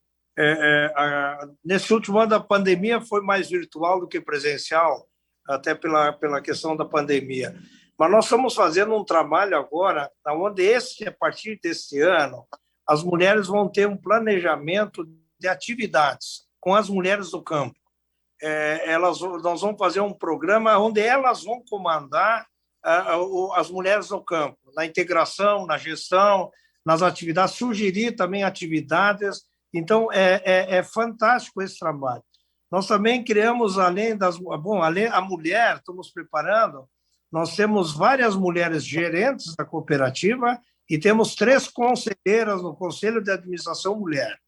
Nesse último ano da pandemia foi mais virtual do que presencial, até pela questão da pandemia. Mas nós estamos fazendo um trabalho agora, onde a partir desse ano, as mulheres vão ter um planejamento de atividades com as mulheres do campo. Nós vamos fazer um programa onde elas vão comandar as mulheres do campo, na integração, na gestão, nas atividades, sugerir também atividades. Então, é fantástico esse trabalho. Nós também criamos, além a mulher, estamos preparando, nós temos várias mulheres gerentes da cooperativa e temos 3 conselheiras no Conselho de Administração Mulher.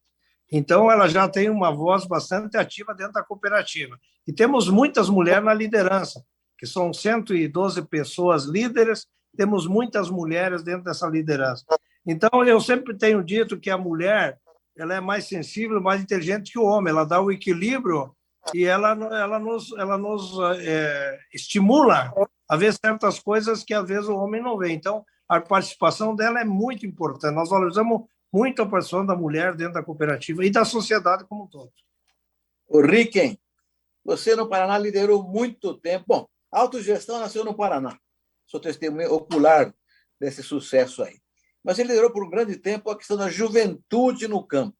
Então, ela já tem uma voz bastante ativa dentro da cooperativa. E temos muitas mulheres na liderança, que são 112 pessoas líderes, temos muitas mulheres dentro dessa liderança. Então, eu sempre tenho dito que a mulher ela é mais sensível, mais inteligente que o homem, ela dá o equilíbrio e ela nos estimula a ver certas coisas que, às vezes, o homem não vê. Então, a participação dela é muito importante. Nós valorizamos muito a participação da mulher dentro da cooperativa e da sociedade como um todo. O Ricken, você no Paraná liderou muito tempo. Bom, a autogestão nasceu no Paraná. Sou testemunha ocular desse sucesso aí. Mas ele liderou por um grande tempo a questão da juventude no campo.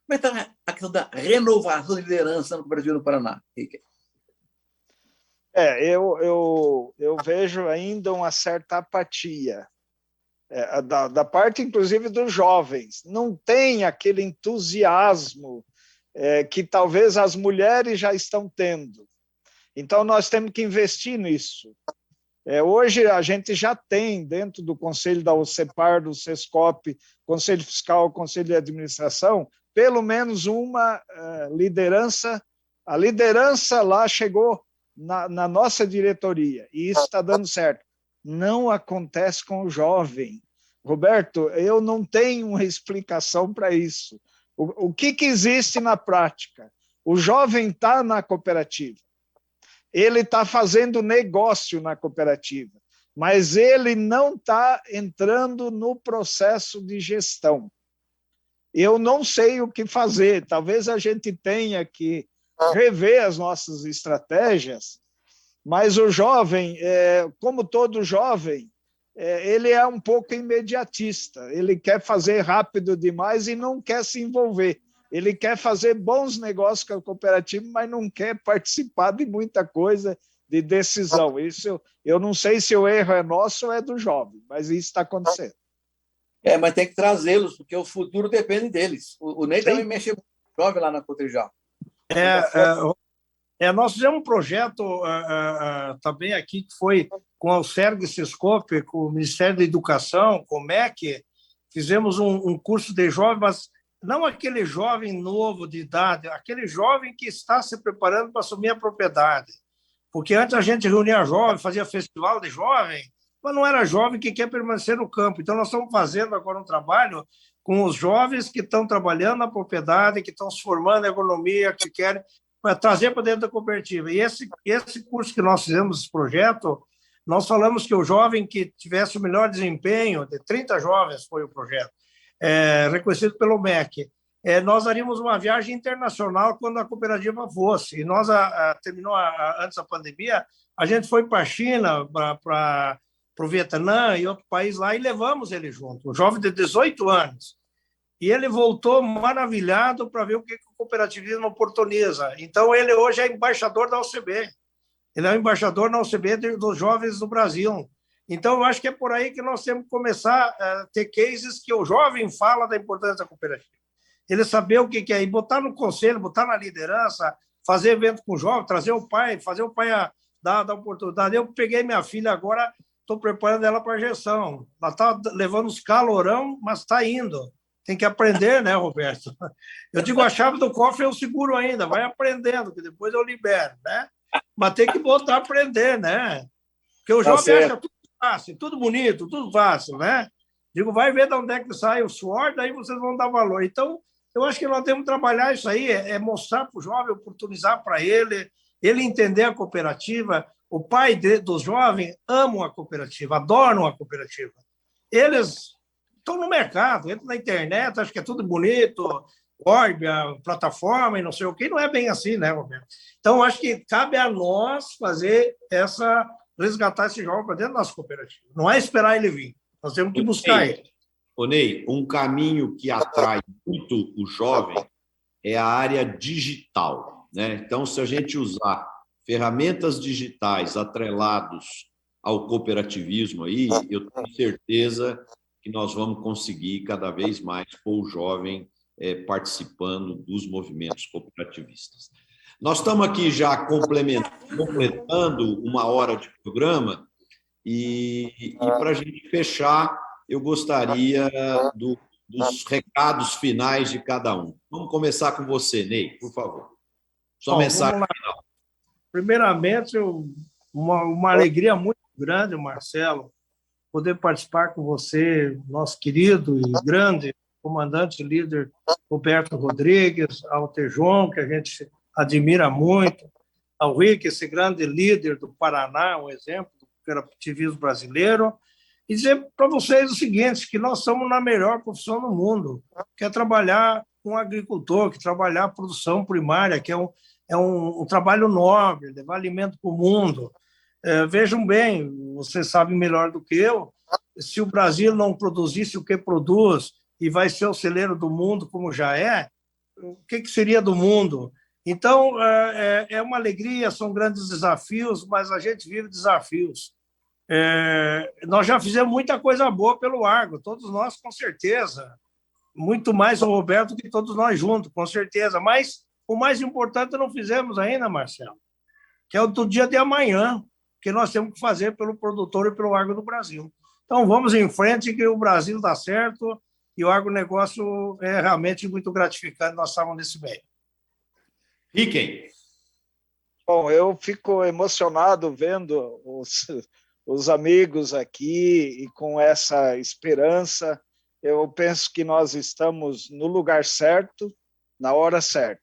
Como é que está a questão da renovação de liderança no Brasil e no Paraná, Ricken? Eu vejo ainda uma certa apatia da parte, inclusive, dos jovens. Não tem aquele entusiasmo que talvez as mulheres já estão tendo. Então, nós temos que investir nisso. Hoje, a gente já tem, dentro do Conselho da OCEPAR, do SESCOP, Conselho Fiscal, Conselho de Administração, pelo menos uma liderança. A liderança lá chegou na nossa diretoria, e isso está dando certo. Não acontece com o jovem. Roberto, eu não tenho uma explicação para isso. O que existe na prática? O jovem está na cooperativa, ele está fazendo negócio na cooperativa, mas ele não está entrando no processo de gestão. Eu não sei o que fazer, talvez a gente tenha que rever as nossas estratégias, mas o jovem, como todo jovem, ele é um pouco imediatista, ele quer fazer rápido demais e não quer se envolver. Ele quer fazer bons negócios com a cooperativa, mas não quer participar de muita coisa de decisão. Isso eu não sei se o erro é nosso ou é do jovem, mas isso está acontecendo. Mas tem que trazê-los, porque o futuro depende deles. O Ney também mexe muito jovem lá na Cotrijal. Nós fizemos um projeto também aqui que foi com o Serg Sescope, com o Ministério da Educação, com o MEC, fizemos um curso de jovens, mas não aquele jovem novo de idade, aquele jovem que está se preparando para assumir a propriedade. Porque antes a gente reunia jovens, fazia festival de jovem, mas não era jovem que quer permanecer no campo. Então, nós estamos fazendo agora um trabalho com os jovens que estão trabalhando na propriedade, que estão se formando em agronomia, que querem trazer para dentro da cooperativa. E esse curso que nós fizemos, esse projeto, nós falamos que o jovem que tivesse o melhor desempenho, de 30 jovens foi o projeto, reconhecido pelo MEC, nós haríamos uma viagem internacional quando a cooperativa fosse. E nós, terminou antes da pandemia, a gente foi para a China, para o Vietnã e outro país lá, e levamos ele junto, um jovem de 18 anos. E ele voltou maravilhado para ver o que o cooperativismo oportuniza. Então, ele hoje é embaixador da OCB. Ele é o embaixador na OCB dos jovens do Brasil. Então, eu acho que é por aí que nós temos que começar a ter cases que o jovem fala da importância da cooperativa. Ele saber o que é, e botar no conselho, botar na liderança, fazer evento com o jovem, trazer o pai, fazer o pai dar oportunidade. Eu peguei minha filha agora, estou preparando ela para a gestão. Ela está levando os calorão, mas está indo. Tem que aprender, né, Roberto? Eu digo, a chave do cofre eu seguro ainda, vai aprendendo, que depois eu libero, né? Mas tem que botar a aprender, né? Porque o jovem acha tudo fácil, tudo bonito, tudo fácil, né? Digo, vai ver de onde é que sai o suor, daí vocês vão dar valor. Então, eu acho que nós temos que trabalhar isso aí, mostrar para o jovem, oportunizar para ele entender a cooperativa. O pai dos jovens ama a cooperativa, adoram a cooperativa. Eles estão no mercado, entram na internet, acho que é tudo bonito, Orbia, plataforma e não sei o que, não é bem assim, né, Roberto? Então, acho que cabe a nós fazer resgatar esse jovem para dentro da nossa cooperativa. Não é esperar ele vir, nós temos que buscar ele. Ô, Ney, um caminho que atrai muito o jovem é a área digital, né? Então, se a gente usar ferramentas digitais atrelados ao cooperativismo aí, eu tenho certeza que nós vamos conseguir cada vez mais pôr o jovem participando dos movimentos cooperativistas. Nós estamos aqui já completando 1 hora de programa e para a gente fechar, eu gostaria dos recados finais de cada um. Vamos começar com você, Ney, por favor. Sua mensagem final. Primeiramente, uma alegria muito grande, Marcelo, poder participar com você, nosso querido e grande comandante líder Roberto Rodrigues, ao Tejon, que a gente admira muito, ao Rick, esse grande líder do Paraná, um exemplo do cooperativismo brasileiro, e dizer para vocês o seguinte, que nós somos na melhor profissão do mundo, que é trabalhar com o agricultor, que é trabalhar a produção primária, que é um trabalho nobre, levar alimento para o mundo. Vejam bem, vocês sabem melhor do que eu, se o Brasil não produzisse o que produz e vai ser o celeiro do mundo como já é, o que seria do mundo? Então, é uma alegria, são grandes desafios, mas a gente vive desafios. Nós já fizemos muita coisa boa pelo agro, todos nós, com certeza. Muito mais o Roberto que todos nós juntos, com certeza. Mas o mais importante não fizemos ainda, Marcelo, que é o do dia de amanhã, que nós temos que fazer pelo produtor e pelo agro do Brasil. Então, vamos em frente, que o Brasil dá certo e o agronegócio é realmente muito gratificante. Nós estamos nesse meio. Ricken. Bom, eu fico emocionado vendo os amigos aqui e com essa esperança. Eu penso que nós estamos no lugar certo, na hora certa.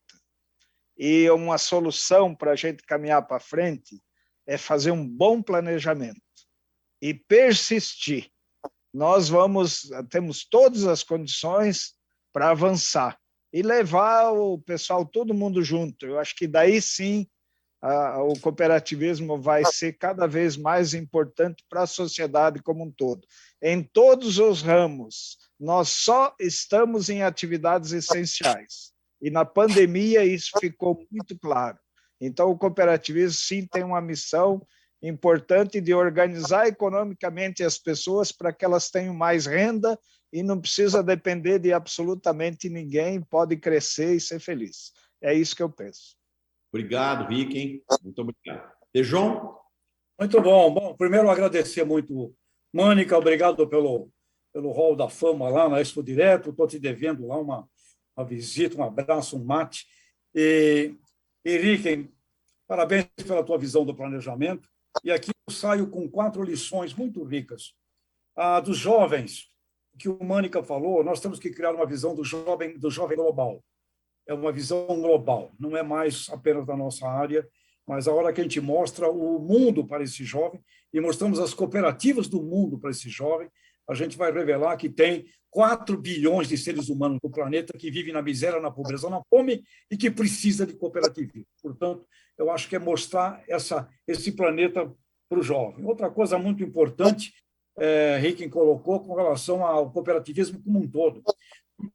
E uma solução para a gente caminhar para frente é fazer um bom planejamento e persistir. Nós temos todas as condições para avançar e levar o pessoal, todo mundo junto. Eu acho que daí sim o cooperativismo vai ser cada vez mais importante para a sociedade como um todo. Em todos os ramos, nós só estamos em atividades essenciais. E na pandemia isso ficou muito claro. Então, o cooperativismo, sim, tem uma missão importante de organizar economicamente as pessoas para que elas tenham mais renda e não precisa depender de absolutamente ninguém, pode crescer e ser feliz. É isso que eu penso. Obrigado, Ricken. Muito obrigado. Tejon? Muito bom. Bom, primeiro agradecer muito, Mônica, obrigado pelo Hall da Fama lá na Expo Direto, estou te devendo lá uma visita, um abraço, um mate. E Ricken, parabéns pela tua visão do planejamento. E aqui eu saio com 4 lições muito ricas. A dos jovens, que o Mônica falou, nós temos que criar uma visão do jovem global. É uma visão global, não é mais apenas da nossa área, mas a hora que a gente mostra o mundo para esse jovem e mostramos as cooperativas do mundo para esse jovem, a gente vai revelar que tem 4 bilhões de seres humanos no planeta que vivem na miséria, na pobreza, na fome e que precisa de cooperativismo. Portanto, eu acho que é mostrar esse planeta para o jovem. Outra coisa muito importante, Ricken colocou com relação ao cooperativismo como um todo.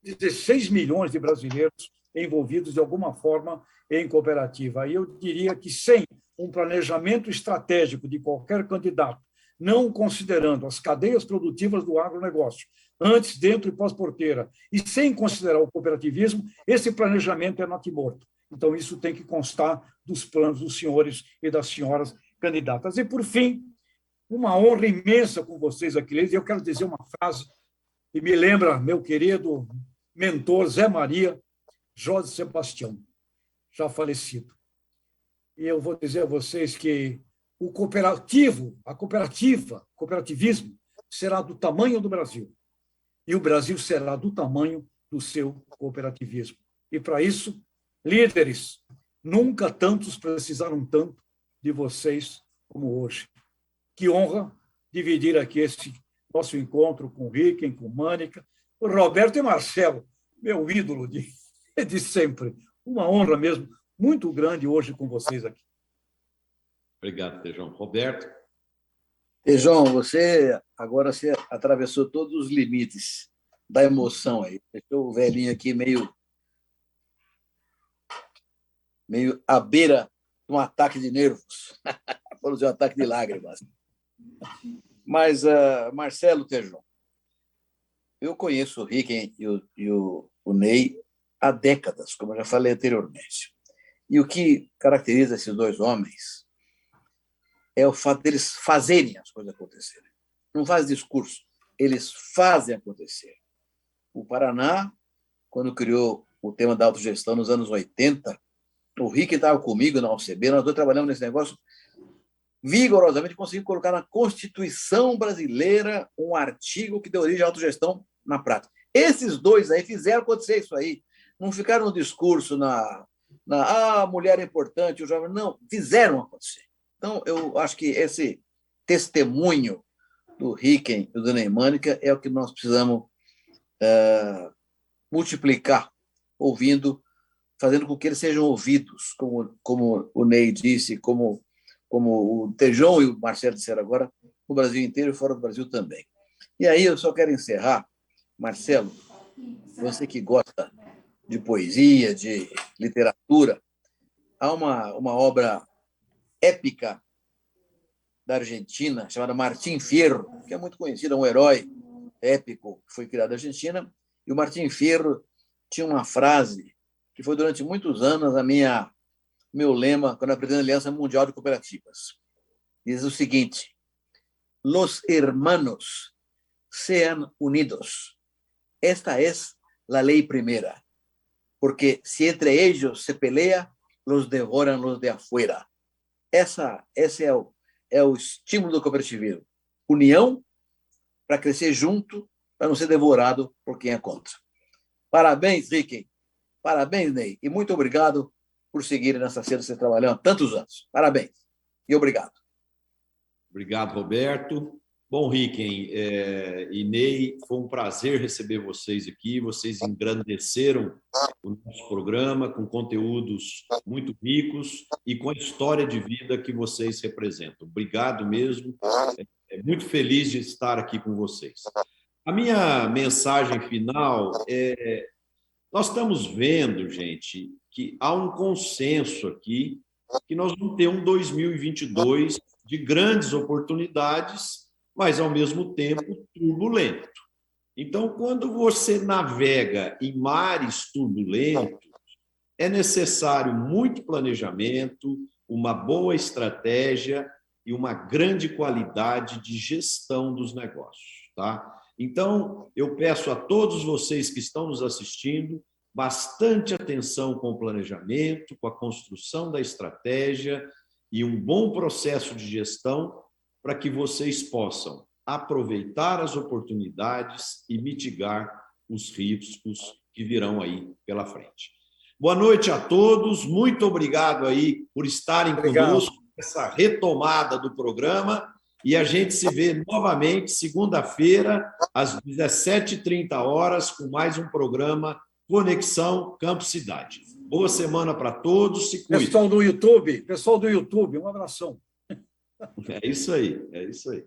16 milhões de brasileiros envolvidos de alguma forma em cooperativa. Aí eu diria que sem um planejamento estratégico de qualquer candidato, não considerando as cadeias produtivas do agronegócio, antes, dentro e pós-porteira, e sem considerar o cooperativismo, esse planejamento é natimorto. Então, isso tem que constar dos planos dos senhores e das senhoras candidatas. E, por fim, uma honra imensa com vocês aqui. E eu quero dizer uma frase que me lembra meu querido mentor Zé Maria Jorge Sebastião, já falecido. E eu vou dizer a vocês que o cooperativismo será do tamanho do Brasil. E o Brasil será do tamanho do seu cooperativismo. E, para isso, líderes, nunca tantos precisaram tanto de vocês como hoje. Que honra dividir aqui esse nosso encontro com o Ricken, com Mônica, o Roberto e Marcelo, meu ídolo de sempre. Uma honra mesmo, muito grande hoje com vocês aqui. Obrigado, Tejon. Roberto? Tejon, você atravessou todos os limites da emoção aí. Deixou o velhinho aqui meio meio à beira de um ataque de nervos, produziu um ataque de lágrimas. Mas, Marcelo Tejon, eu conheço o Ricken e o Ney há décadas, como eu já falei anteriormente. E o que caracteriza esses dois homens é o fato deles fazerem as coisas acontecerem. Não faz discurso, eles fazem acontecer. O Paraná, quando criou o tema da autogestão nos anos 80, o Ricken estava comigo na OCB, nós dois trabalhamos nesse negócio vigorosamente, conseguimos colocar na Constituição brasileira um artigo que deu origem à autogestão na prática. Esses dois aí fizeram acontecer isso aí. Não ficaram no discurso a mulher é importante, o jovem. Não, fizeram acontecer. Então, eu acho que esse testemunho do Ricken e do Ney Mânica é o que nós precisamos multiplicar, ouvindo, fazendo com que eles sejam ouvidos, como o Ney disse, como o Tejon e o Marcelo disseram agora, no Brasil inteiro e fora do Brasil também. E aí eu só quero encerrar, Marcelo, você que gosta de poesia, de literatura, há uma obra épica da Argentina, chamada Martín Fierro, que é muito conhecida, um herói épico que foi criado na Argentina, e o Martín Fierro tinha uma frase que foi durante muitos anos meu lema quando eu aprendi a Aliança Mundial de Cooperativas. Diz o seguinte: los hermanos sean unidos. Esta es la ley primera, porque si entre ellos se pelea, los devoran los de afuera. Esse é o estímulo do cooperativismo. União para crescer junto, para não ser devorado por quem é contra. Parabéns, Ricken. Parabéns, Ney. E muito obrigado por seguirem nessa cena, você trabalhando há tantos anos. Parabéns. E obrigado. Obrigado, Roberto. Bom, Ricken e Ney, foi um prazer receber vocês aqui. Vocês engrandeceram o nosso programa com conteúdos muito ricos e com a história de vida que vocês representam. Obrigado mesmo. Muito feliz de estar aqui com vocês. A minha mensagem final é: nós estamos vendo, gente, que há um consenso aqui que nós vamos ter um 2022 de grandes oportunidades, mas, ao mesmo tempo, turbulento. Então, quando você navega em mares turbulentos, é necessário muito planejamento, uma boa estratégia e uma grande qualidade de gestão dos negócios, tá? Então, eu peço a todos vocês que estão nos assistindo bastante atenção com o planejamento, com a construção da estratégia e um bom processo de gestão para que vocês possam aproveitar as oportunidades e mitigar os riscos que virão aí pela frente. Boa noite a todos, muito obrigado aí por estarem conosco nessa retomada do programa e a gente se vê novamente segunda-feira às 17h30 com mais um programa Conexão Campo Cidade. Boa semana para todos, se cuidem. Pessoal do YouTube, um abração. É isso aí, é isso aí.